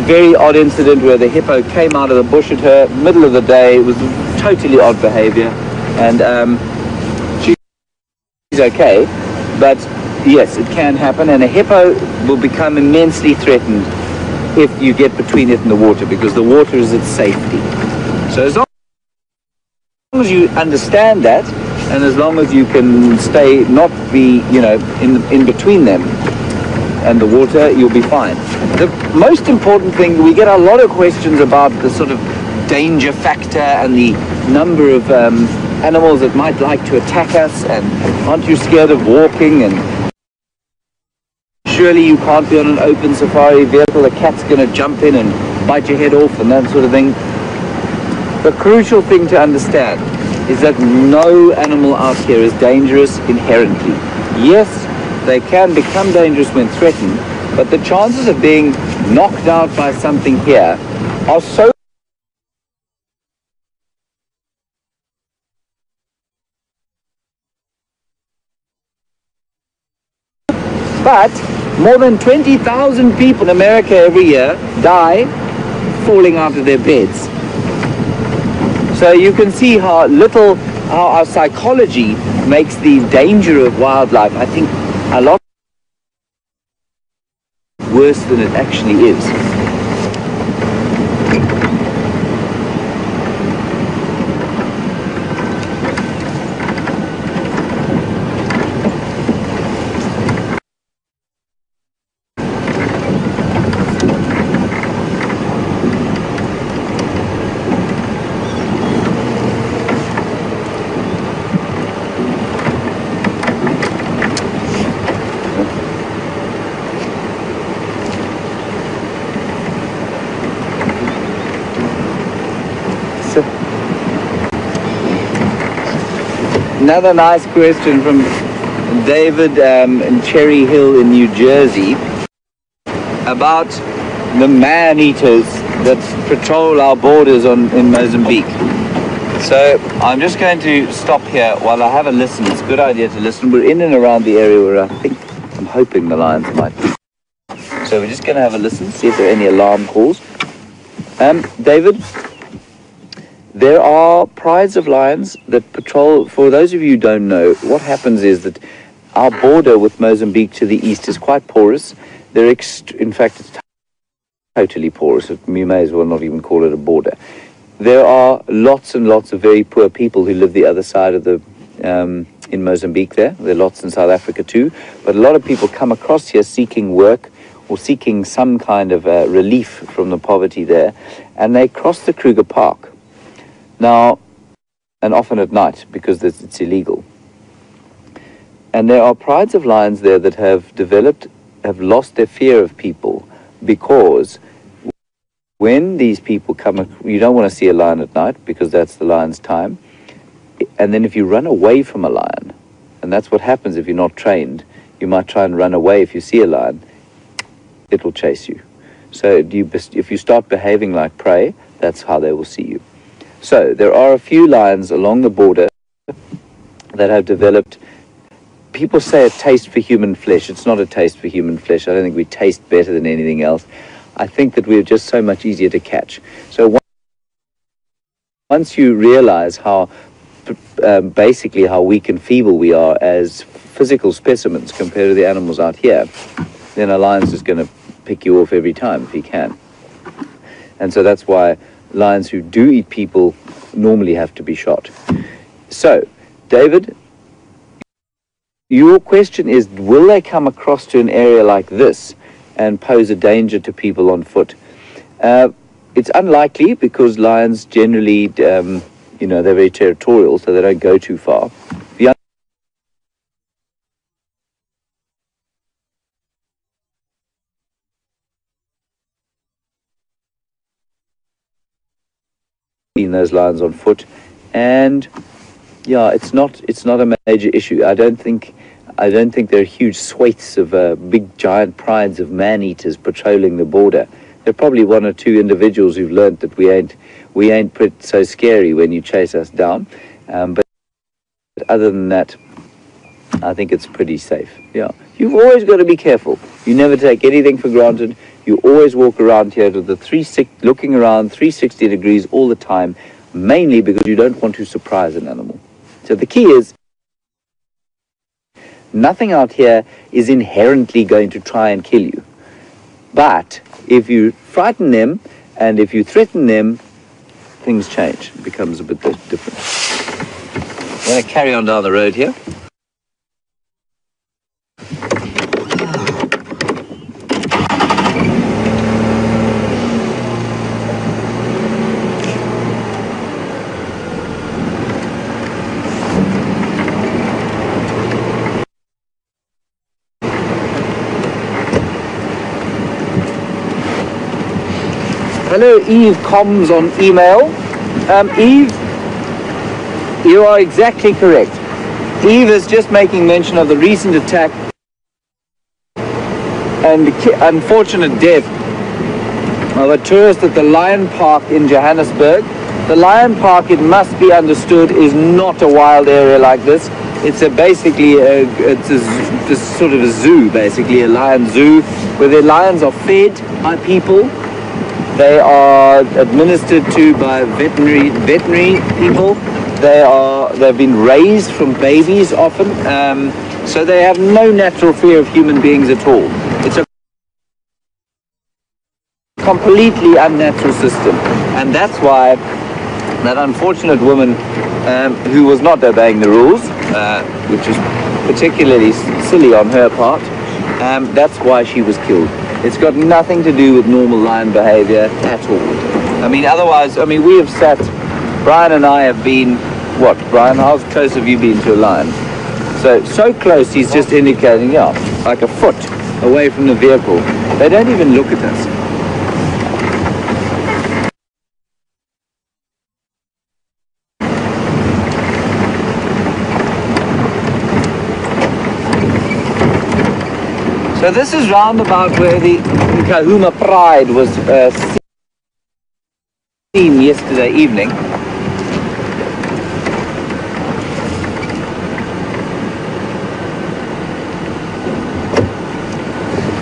very odd incident where the hippo came out of the bush at her, middle of the day. It was totally odd behavior, and she's okay, but yes, it can happen, and a hippo will become immensely threatened if you get between it and the water, because the water is its safety. So as long as you understand that, and as long as you can not be, in between them and the water, you'll be fine. The most important thing, we get a lot of questions about the sort of danger factor and the number of animals that might like to attack us, and aren't you scared of walking, and surely you can't be on an open safari vehicle, a cat's going to jump in and bite your head off and that sort of thing. The crucial thing to understand is that no animal out here is dangerous inherently. Yes, they can become dangerous when threatened, but the chances of being knocked out by something here are so but more than 20,000 people in America every year die falling out of their beds. So you can see how our psychology makes the danger of wildlife, I think, a lot worse than it actually is. Another nice question from David in Cherry Hill in New Jersey about the man-eaters that patrol our borders in Mozambique. So I'm just going to stop here while I have a listen. It's a good idea to listen. We're in and around the area where I'm hoping the lions might be. So we're just going to have a listen, see if there are any alarm calls. David, there are prides of lions that patrol. For those of you who don't know, what happens is that our border with Mozambique to the east is quite porous. In fact, it's totally porous. You may as well not even call it a border. There are lots and lots of very poor people who live the other side of the in Mozambique there. There are lots in South Africa too. But a lot of people come across here seeking work or seeking some kind of relief from the poverty there. And they cross the Kruger Park. Now, and often at night because it's illegal. And there are prides of lions there that have lost their fear of people because when these people come, you don't want to see a lion at night because that's the lion's time. And then if you run away from a lion, and that's what happens if you're not trained, you might try and run away. If you see a lion, it will chase you. So if you start behaving like prey, that's how they will see you. So there are a few lions along the border that have developed, people say, a taste for human flesh. It's not a taste for human flesh. I don't think we taste better than anything else. I think that we're just so much easier to catch. So once you realize how basically how weak and feeble we are as physical specimens compared to the animals out here, then a lion's just going to pick you off every time if he can. And so that's why lions who do eat people normally have to be shot. So, David, your question is, will they come across to an area like this and pose a danger to people on foot? It's unlikely because lions generally, they're very territorial, so they don't go too far. Seen those lions on foot, and yeah, it's not a major issue. I don't think there are huge swathes of big giant prides of man-eaters patrolling the border. There are probably one or two individuals who've learned that we ain't so scary when you chase us down. But other than that, I think it's pretty safe. Yeah, you've always got to be careful. You never take anything for granted. You always walk around here to looking around 360 degrees all the time, mainly because you don't want to surprise an animal. So the key is, nothing out here is inherently going to try and kill you. But if you frighten them and if you threaten them, things change. It becomes a bit different. I'm going to carry on down the road here. Hello, Eve Comms on email. Eve, you are exactly correct. Eve is just making mention of the recent attack and the unfortunate death of a tourist at the Lion Park in Johannesburg. The Lion Park, it must be understood, is not a wild area like this. It's it's sort of a zoo, basically, a lion zoo, where the lions are fed by people. They are administered to by veterinary people. They've been raised from babies often, so they have no natural fear of human beings at all. It's a completely unnatural system, and that's why that unfortunate woman who was not obeying the rules, which is particularly silly on her part, that's why she was killed. It's got nothing to do with normal lion behavior at all. I mean, otherwise, we have sat, Brian and I have been, what, Brian, how close have you been to a lion? So close, he's just indicating, yeah, like a foot away from the vehicle. They don't even look at us. So this is round about where the Nkuhuma pride was seen yesterday evening.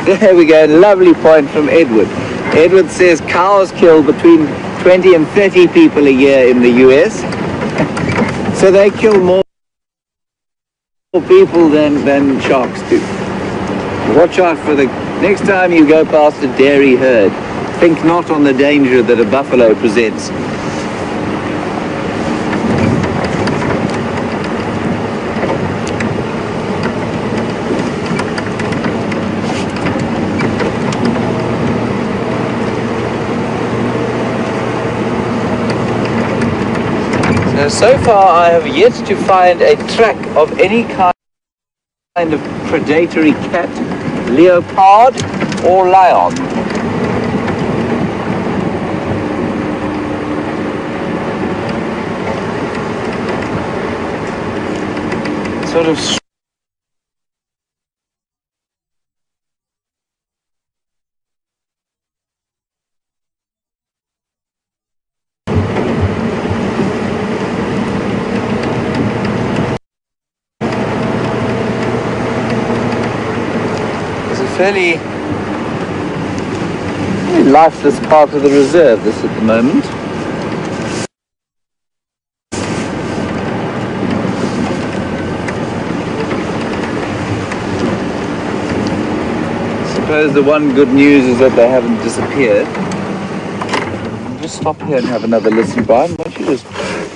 There we go, lovely point from Edward. Edward says cows kill between 20 and 30 people a year in the US. So they kill more people than sharks do. Watch out for the next time you go past a dairy herd. Think not on the danger that a buffalo presents. So far I have yet to find a track of any kind of predatory cat, leopard or lion. Sort of fairly lifeless part of the reserve, this at the moment. I suppose the one good news is that they haven't disappeared. I'll just stop here and have another listen, Brian. Why don't you just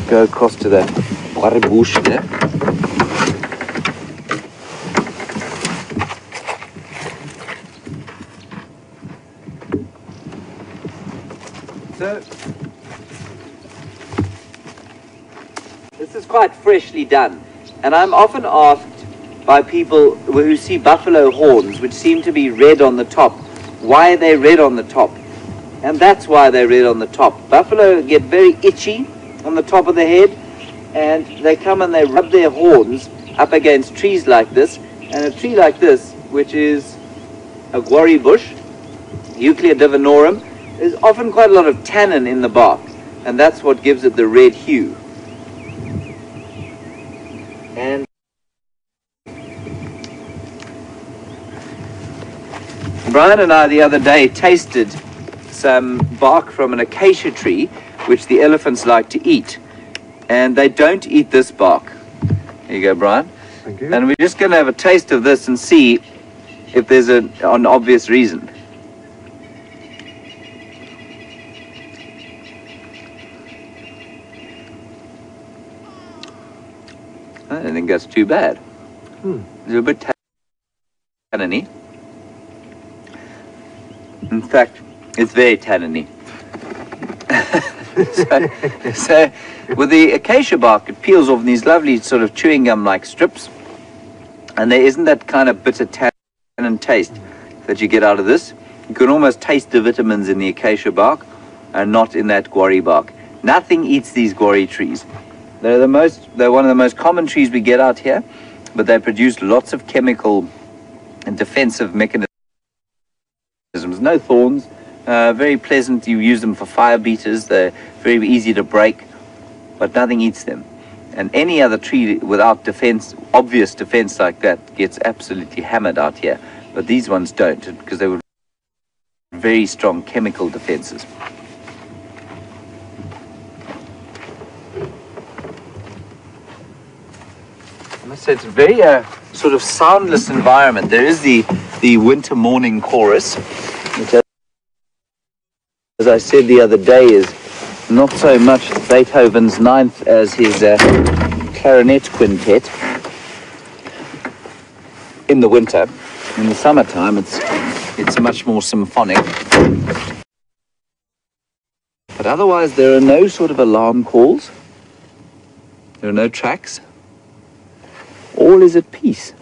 go across to that bush there? So, this is quite freshly done, and I'm often asked by people who see buffalo horns, which seem to be red on the top, why are they red on the top? And that's why they're red on the top. Buffalo get very itchy on the top of the head, and they come and they rub their horns up against trees like this, and a tree like this, which is a guarri bush, Euclea divinorum, there's often quite a lot of tannin in the bark, and that's what gives it the red hue. And Brian and I the other day tasted some bark from an acacia tree, which the elephants like to eat, and they don't eat this bark. Here you go, Brian. Thank you. And we're just going to have a taste of this and see if there's an obvious reason. I don't think that's too bad. It's a bit tanniny. In fact, it's very tanniny. so with the acacia bark, it peels off in these lovely sort of chewing gum-like strips, and there isn't that kind of bitter tannin taste that you get out of this. You can almost taste the vitamins in the acacia bark and not in that guarri bark. Nothing eats these guarri trees. They're one of the most common trees we get out here, but they produce lots of chemical and defensive mechanisms. No thorns, very pleasant. You use them for fire beaters. They're very easy to break, but nothing eats them. And any other tree without defense, obvious defense like that, gets absolutely hammered out here. But these ones don't, because they were very strong chemical defenses. I must say it's a very sort of soundless environment. There is the winter morning chorus, which, as I said the other day, is not so much Beethoven's ninth as his clarinet quintet in the winter. In the summertime, it's much more symphonic. But otherwise, there are no sort of alarm calls. There are no tracks. All is at peace.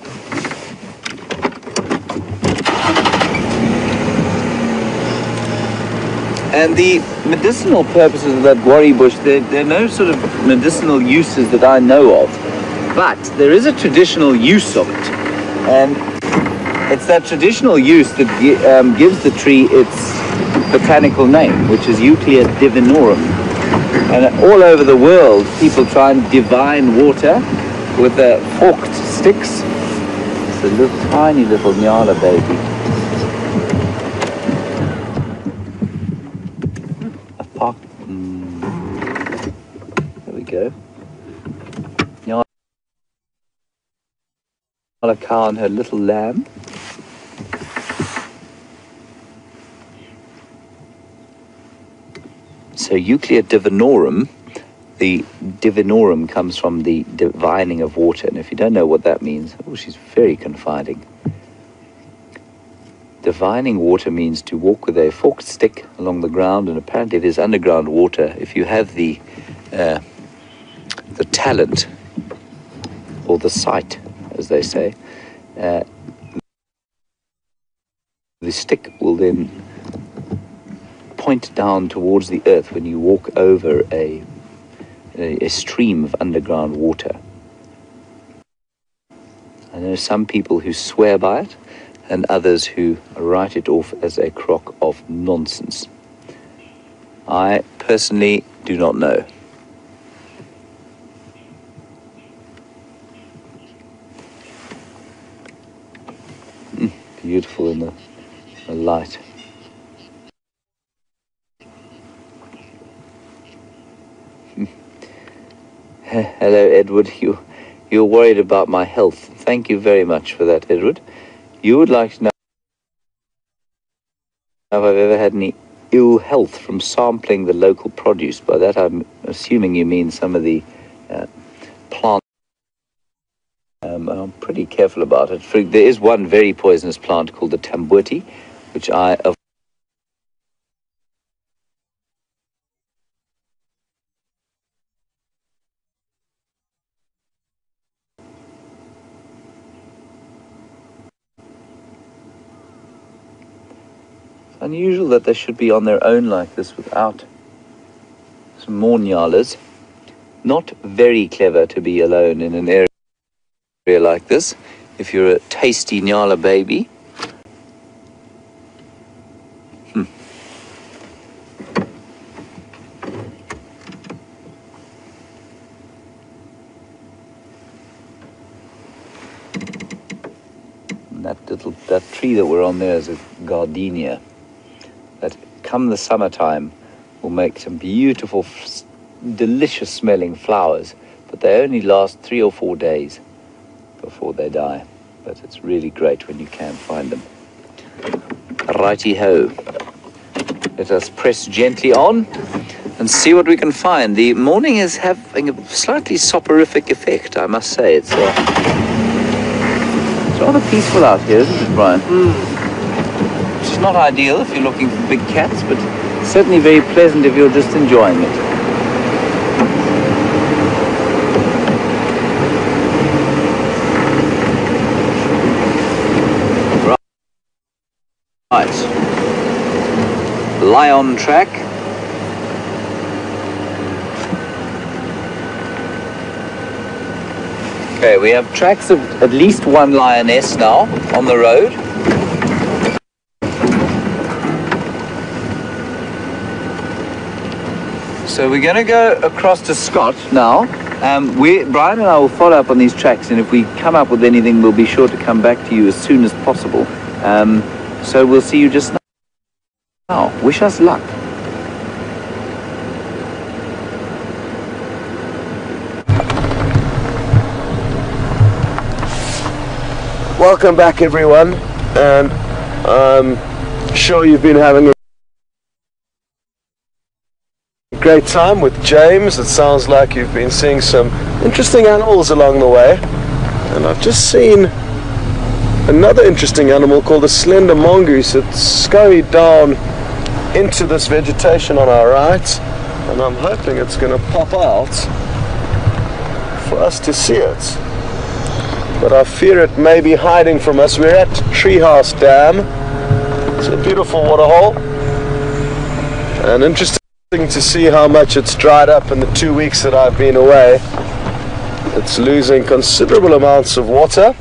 And the medicinal purposes of that guarri bush, there are no sort of medicinal uses that I know of. But there is a traditional use of it. And it's that traditional use that gives the tree its botanical name, which is Euclea divinorum. And all over the world, people try and divine water with forked sticks. It's a little tiny little nyala baby. A park. There we go. Nyala cow and her little lamb. So Euclea divinorum, the divinorum comes from the divining of water. And if you don't know what that means, oh, she's very confiding. Divining water means to walk with a forked stick along the ground, and apparently there's underground water. If you have the talent, or the sight, as they say, the stick will then point down towards the earth when you walk over a stream of underground water. I know some people who swear by it, and others who write it off as a crock of nonsense. I personally do not know. Beautiful in the light. Hello, Edward. You're worried about my health. Thank you very much for that, Edward. You would like to know if I've ever had any ill health from sampling the local produce. By that, I'm assuming you mean some of the plants. I'm pretty careful about it. There is one very poisonous plant called the tamboti, which I avoid. Unusual that they should be on their own like this without some more nyalas. Not very clever to be alone in an area like this if you're a tasty nyala baby. That tree that we're on there is a gardenia that come the summertime will make some beautiful, delicious smelling flowers, but they only last 3 or 4 days before they die. But it's really great when you can find them. Righty-ho. Let us press gently on and see what we can find. The morning is having a slightly soporific effect, I must say. It's rather peaceful out here, isn't it, Brian? It's not ideal if you're looking for big cats, but certainly very pleasant if you're just enjoying it. Right. Lie on track. Okay, we have tracks of at least one lioness now on the road. So we're going to go across to Scott now. Brian and I will follow up on these tracks, and if we come up with anything, we'll be sure to come back to you as soon as possible. So we'll see you just now. Wish us luck. Welcome back, everyone, and I'm sure you've been having a great time with James. It sounds like you've been seeing some interesting animals along the way, and I've just seen another interesting animal called a slender mongoose. It's scurried down into this vegetation on our right, and I'm hoping it's going to pop out for us to see it. But I fear it may be hiding from us. We're at Treehouse Dam. It's a beautiful waterhole, and interesting to see how much it's dried up in the 2 weeks that I've been away. It's losing considerable amounts of water,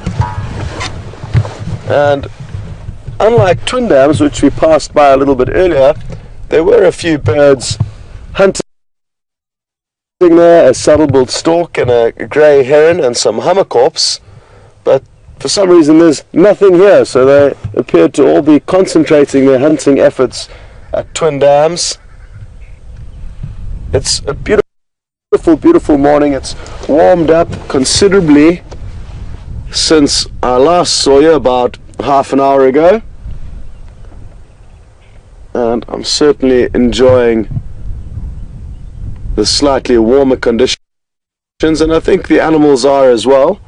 and unlike twin dams, which we passed by a little bit earlier, there were a few birds hunting there, a saddle-billed stork and a grey heron and some hummerkorps, but for some reason there's nothing here, so they appear to all be concentrating their hunting efforts at Twin Dams. It's a beautiful morning. It's warmed up considerably since I last saw you about half an hour ago, and I'm certainly enjoying the slightly warmer conditions, and I think the animals are as well.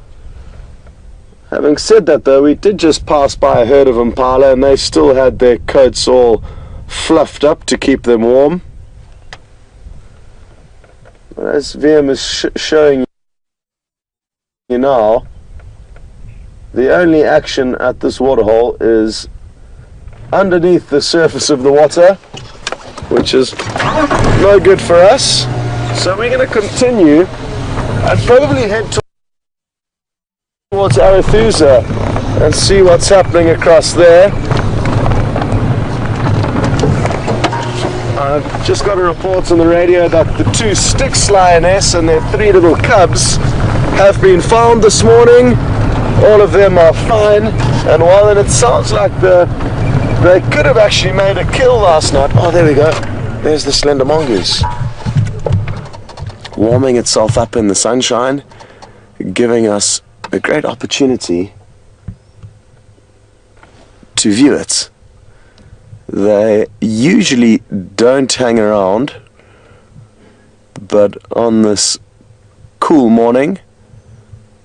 Having said that though, we did just pass by a herd of impala and they still had their coats all fluffed up to keep them warm. As VM is showing you now, the only action at this waterhole is underneath the surface of the water, which is no good for us. So we're going to continue and probably head towards Arathusa and see what's happening across there. I've just got a report on the radio that the 2 Styx lioness and their 3 little cubs have been found this morning. All of them are fine and well, and it sounds like they could have actually made a kill last night. Oh, there we go. There's the slender mongoose, warming itself up in the sunshine, giving us a great opportunity to view it. They usually don't hang around, but on this cool morning,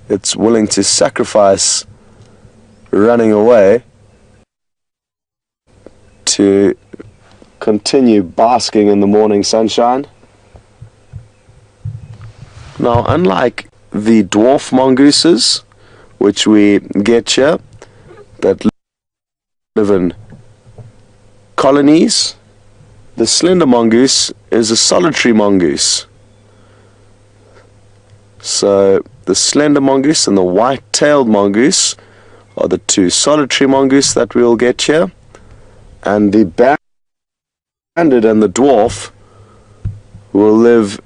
it's willing to sacrifice running away to continue basking in the morning sunshine. Now, unlike the dwarf mongooses, which we get here, that live in colonies, the slender mongoose is a solitary mongoose. So the slender mongoose and the white-tailed mongoose are the 2 solitary mongoose that we'll get here, and the banded and the dwarf will live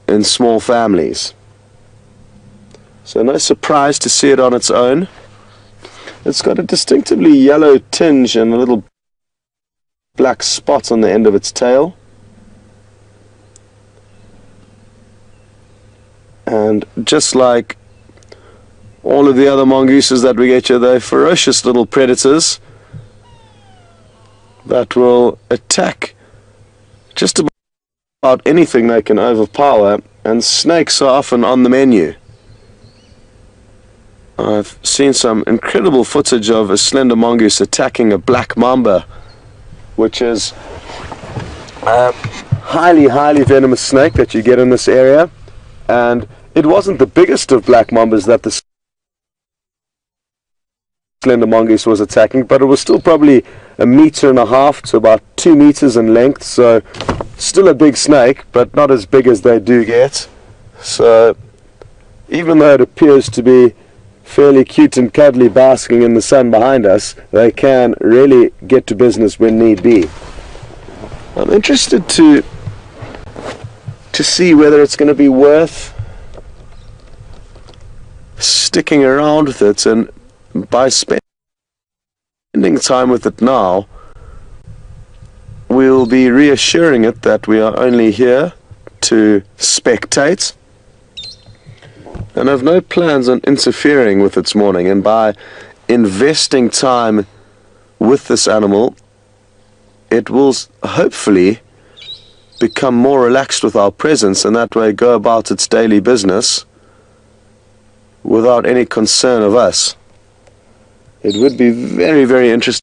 in small families. So no surprise to see it on its own. It's got a distinctively yellow tinge and a little black spot on the end of its tail. And just like all of the other mongooses that we get here, they're ferocious little predators that will attack just about anything they can overpower, and snakes are often on the menu. I've seen some incredible footage of a slender mongoose attacking a black mamba, which is a highly venomous snake that you get in this area, and it wasn't the biggest of black mambas that the slender mongoose was attacking, but it was still probably 1.5 meters to about 2 meters in length, so still a big snake, but not as big as they do get. So even though it appears to be fairly cute and cuddly basking in the sun behind us, they can really get to business when need be. I'm interested to see whether it's going to be worth sticking around with it, and by spending time with it now, we'll be reassuring it that we are only here to spectate and have no plans on interfering with its morning. And by investing time with this animal, it will hopefully become more relaxed with our presence, and that way go about its daily business without any concern of us. It would be very interesting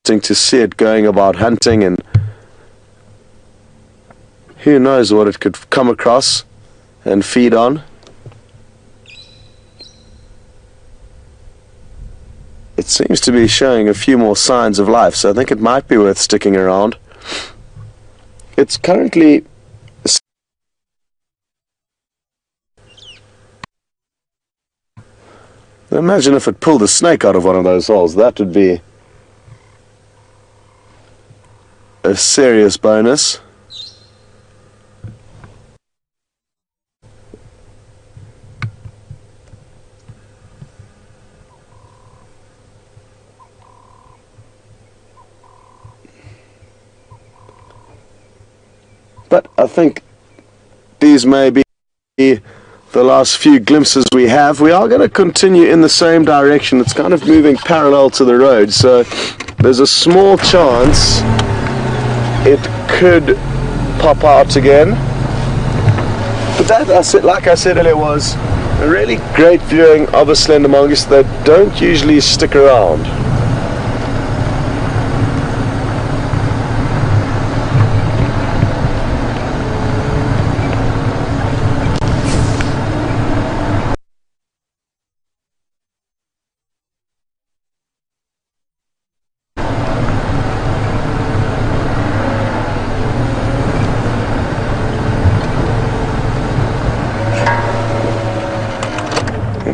to see it going about hunting, and who knows what it could come across and feed on. It seems to be showing a few more signs of life, so I think it might be worth sticking around. It's currently imagine if it pulled a snake out of one of those holes. That would be a serious bonus. But I think these may be the last few glimpses we have. We are going to continue in the same direction. It's kind of moving parallel to the road, so there's a small chance it could pop out again. But that, like I said earlier, was a really great viewing of a slender mongoose that don't usually stick around.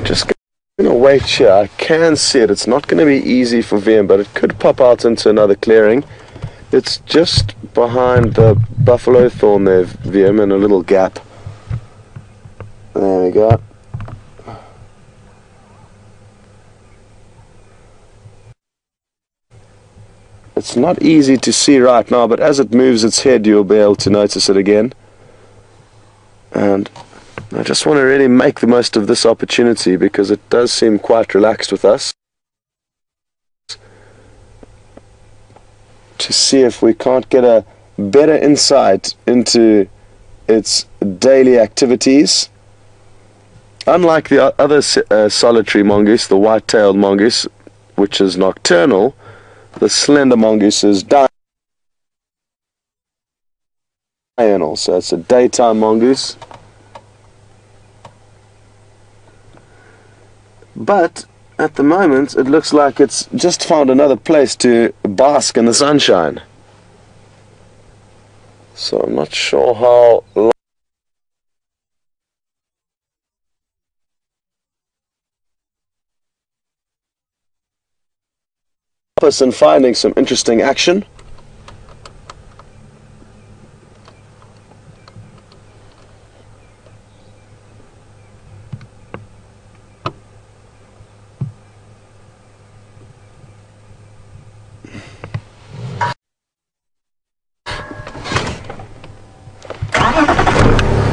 Just going to wait here. I can see it. It's not going to be easy for VM, but it could pop out into another clearing. It's just behind the buffalo thorn there, VM, in a little gap. There we go. It's not easy to see right now, but as it moves its head, you'll be able to notice it again. And I just want to really make the most of this opportunity because it does seem quite relaxed with us. To see if we can't get a better insight into its daily activities. Unlike the other solitary mongoose, the white-tailed mongoose, which is nocturnal, the slender mongoose is diurnal, so it's a daytime mongoose. But at the moment it looks like it's just found another place to bask in the sunshine. So I'm not sure how long and finding some interesting action.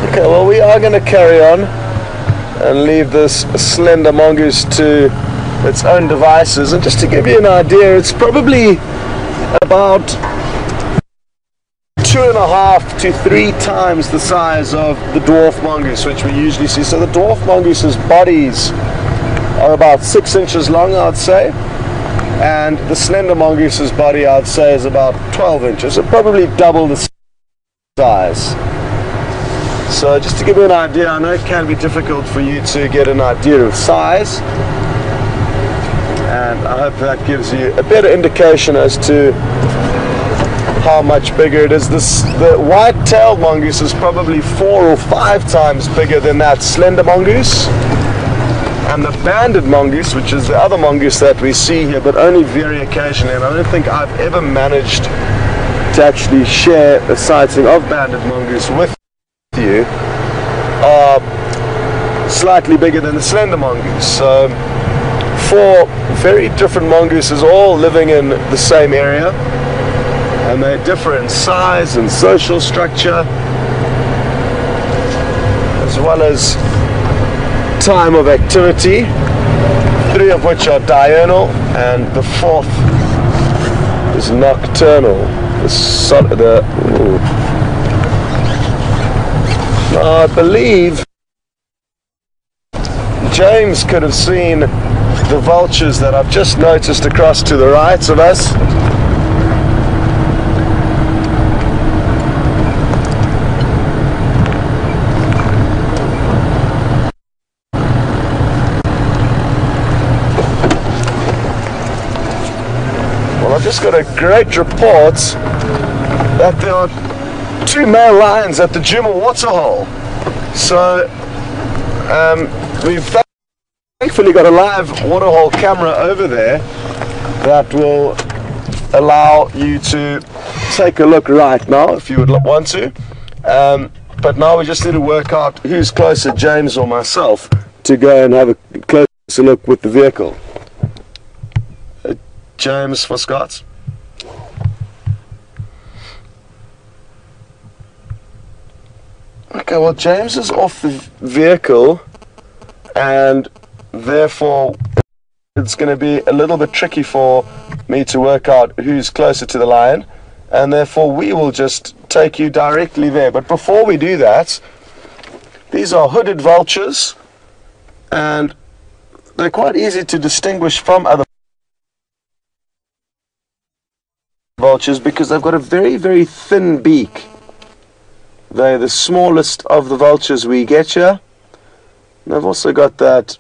Okay, well, we are going to carry on and leave this slender mongoose to its own devices. And just to give you an idea, it's probably about 2.5 to 3 times the size of the dwarf mongoose, which we usually see. So the dwarf mongoose's bodies are about 6 inches long, I'd say, and the slender mongoose's body, I'd say, is about 12 inches, so probably double the size. So just to give you an idea, I know it can be difficult for you to get an idea of size, and I hope that gives you a better indication as to how much bigger it is. The white-tailed mongoose is probably 4 or 5 times bigger than that slender mongoose, and the banded mongoose, which is the other mongoose that we see here, but only very occasionally, and I don't think I've ever managed to actually share a sighting of banded mongoose with you, are slightly bigger than the slender mongoose. So 4 very different mongooses all living in the same area, and they differ in size and social structure as well as time of activity, 3 of which are diurnal and the 4th is nocturnal. I believe James could have seen the vultures that I've just noticed across to the right of us. Well, I've just got a great report that there are 2 male lions at the Djuma waterhole. So we've thankfully got a live waterhole camera over there that will allow you to take a look right now if you would want to. But now we just need to work out who's closer, James or myself, to go and have a closer look with the vehicle. James for Scott. Okay, well, James is off the vehicle, and therefore it's going to be a little bit tricky for me to work out who's closer to the lion, and therefore we will just take you directly there. But before we do that, these are hooded vultures, and they're quite easy to distinguish from other vultures because they've got a very, very thin beak. They're the smallest of the vultures we get here. And they've also got that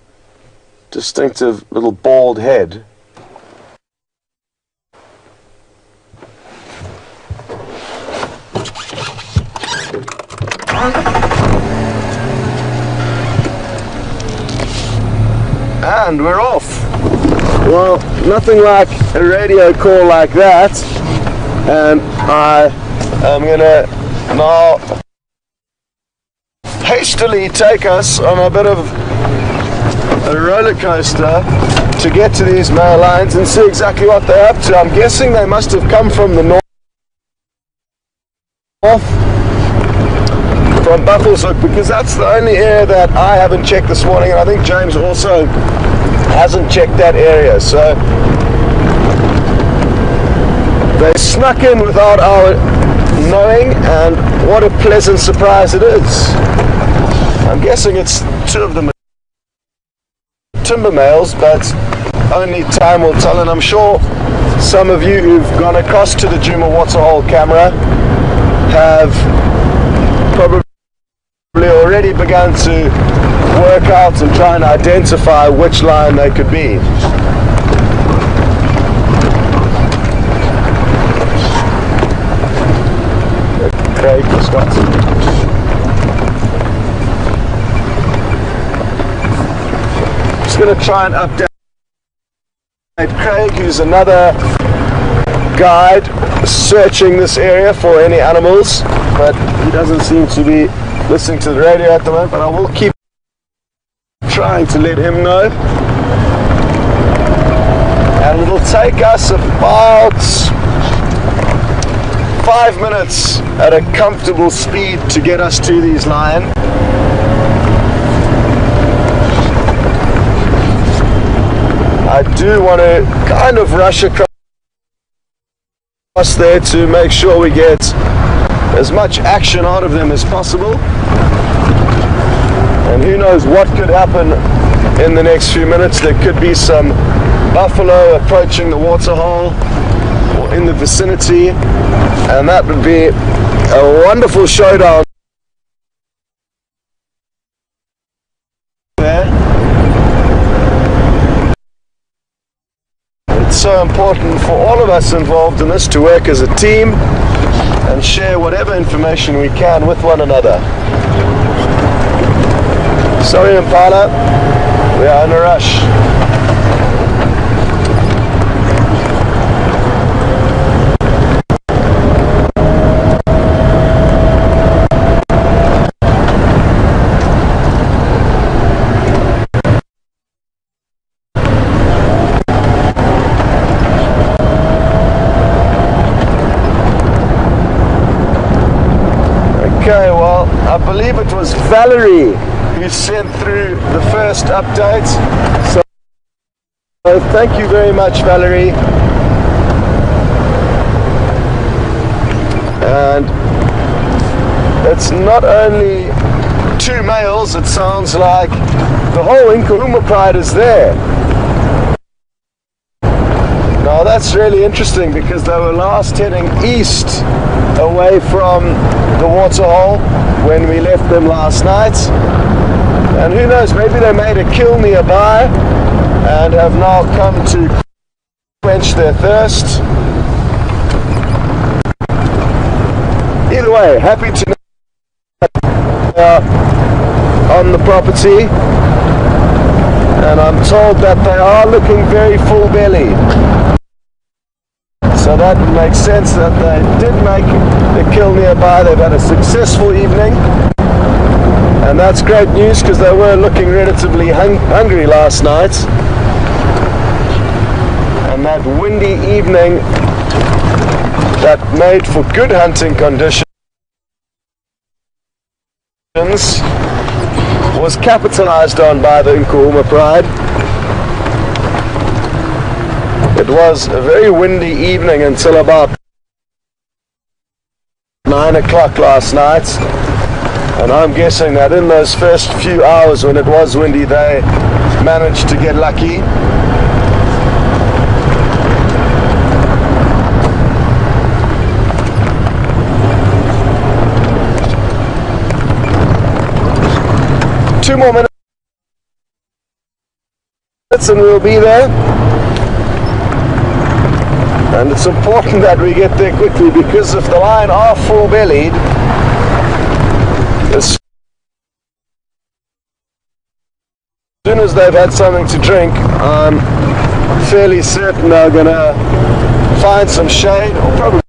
distinctive little bald head. And we're off. Well, nothing like a radio call like that. And I am gonna now hastily take us on a bit of a roller coaster to get to these male lions and see exactly what they're up to. I'm guessing they must have come from the north, from Buffelshoek, because that's the only area that I haven't checked this morning, and I think James also hasn't checked that area. So they snuck in without our knowing, and what a pleasant surprise it is. I'm guessing it's two of them timber males, but only time will tell, and I'm sure some of you who've gone across to the Djuma waterhole camera have probably already begun to work out and try and identify which lion they could be. Craig, Scott. Just going to try and update Craig, who's another guide searching this area for any animals, but he doesn't seem to be listening to the radio at the moment, but I will keep trying to let him know. And it'll take us about 5 minutes at a comfortable speed to get us to these lions. I do want to kind of rush across there to make sure we get as much action out of them as possible. And who knows what could happen in the next few minutes. There could be some buffalo approaching the waterhole or in the vicinity, and that would be a wonderful showdown there. It's so important for all of us involved in this to work as a team and share whatever information we can with one another. Sorry, Impala, we are in a rush. Okay, well, I believe it was Valerie who sent through the first update. So thank you very much, Valerie. And it's not only 2 males, it sounds like the whole Nkuhuma pride is there. Now that's really interesting because they were last heading east away from the waterhole when we left them last night. And who knows, maybe they made a kill nearby and have now come to quench their thirst. Either way, happy to know on the property, and I'm told that they are looking very full belly. So that makes sense that they did make a kill nearby. They've had a successful evening, and that's great news because they were looking relatively hungry last night. And that windy evening that made for good hunting conditions was capitalized on by the Nkuhuma Pride. It was a very windy evening until about 9 o'clock last night, and I'm guessing that in those first few hours when it was windy they managed to get lucky. Two more minutes and we'll be there. And it's important that we get there quickly, because if the lion are full-bellied, as soon as they've had something to drink, I'm fairly certain they're going to find some shade, or probably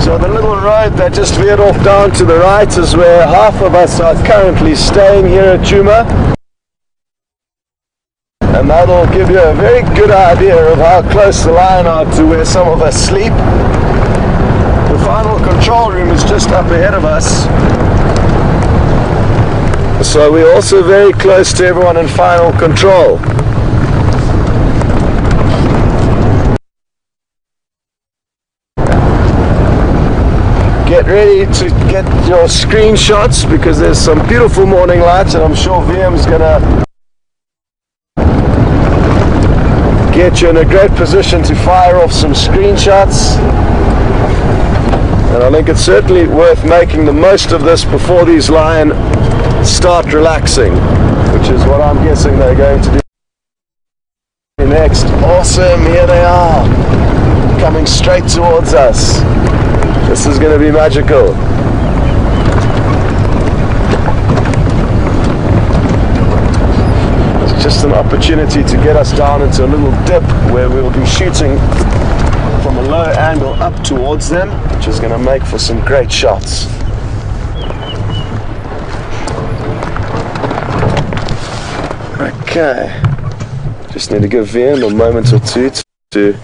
so the little road that just veered off down to the right is where half of us are currently staying here at Djuma, and that'll give you a very good idea of how close the lion are to where some of us sleep. The final control room is just up ahead of us, so we're also very close to everyone in final control. Get ready to get your screenshots, because there's some beautiful morning lights, and I'm sure VM's gonna get you in a great position to fire off some screenshots. And I think it's certainly worth making the most of this before these lions start relaxing, which is what I'm guessing they're going to do next. Awesome, here they are, coming straight towards us. This is going to be magical. It's just an opportunity to get us down into a little dip where we'll be shooting from a low angle up towards them, which is going to make for some great shots. Okay, just need to give VM a moment or two to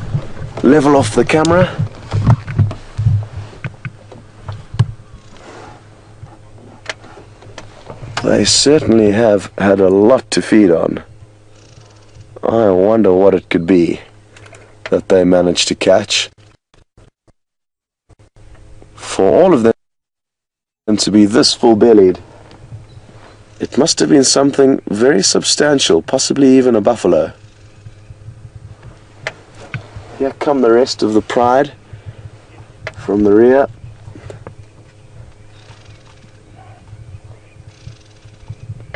level off the camera. They certainly have had a lot to feed on. I wonder what it could be that they managed to catch. For all of them to be this full-bellied, it must have been something very substantial, possibly even a buffalo. Here come the rest of the pride from the rear.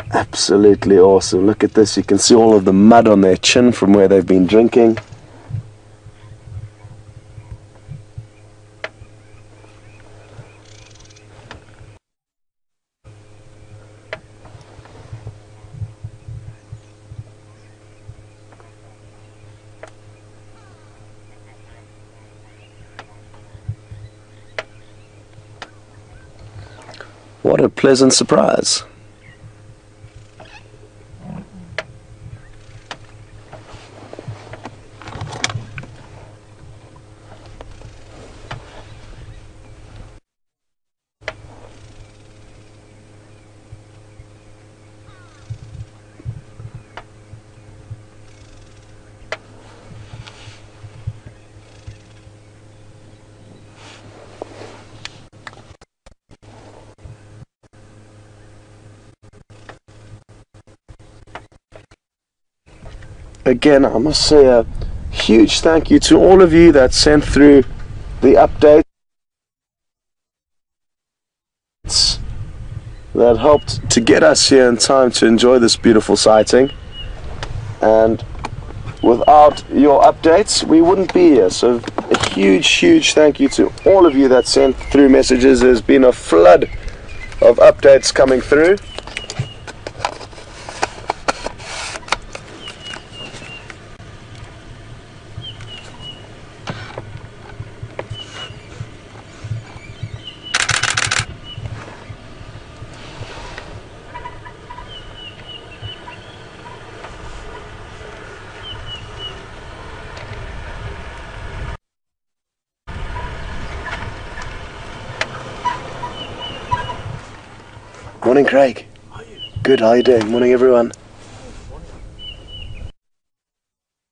Absolutely awesome. Look at this. You can see all of the mud on their chin from where they've been drinking. What a pleasant surprise. Again, I must say a huge thank you to all of you that sent through the updates that helped to get us here in time to enjoy this beautiful sighting. And without your updates, we wouldn't be here. So a huge thank you to all of you that sent through messages. There's been a flood of updates coming through. Morning, Craig. How are you? Good, how are you doing? Morning, everyone.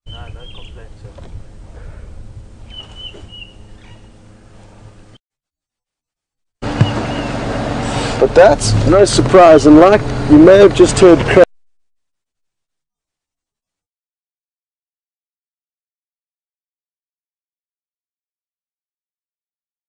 Nah, no complaints. But that's no surprise, and like you may have just heard Craig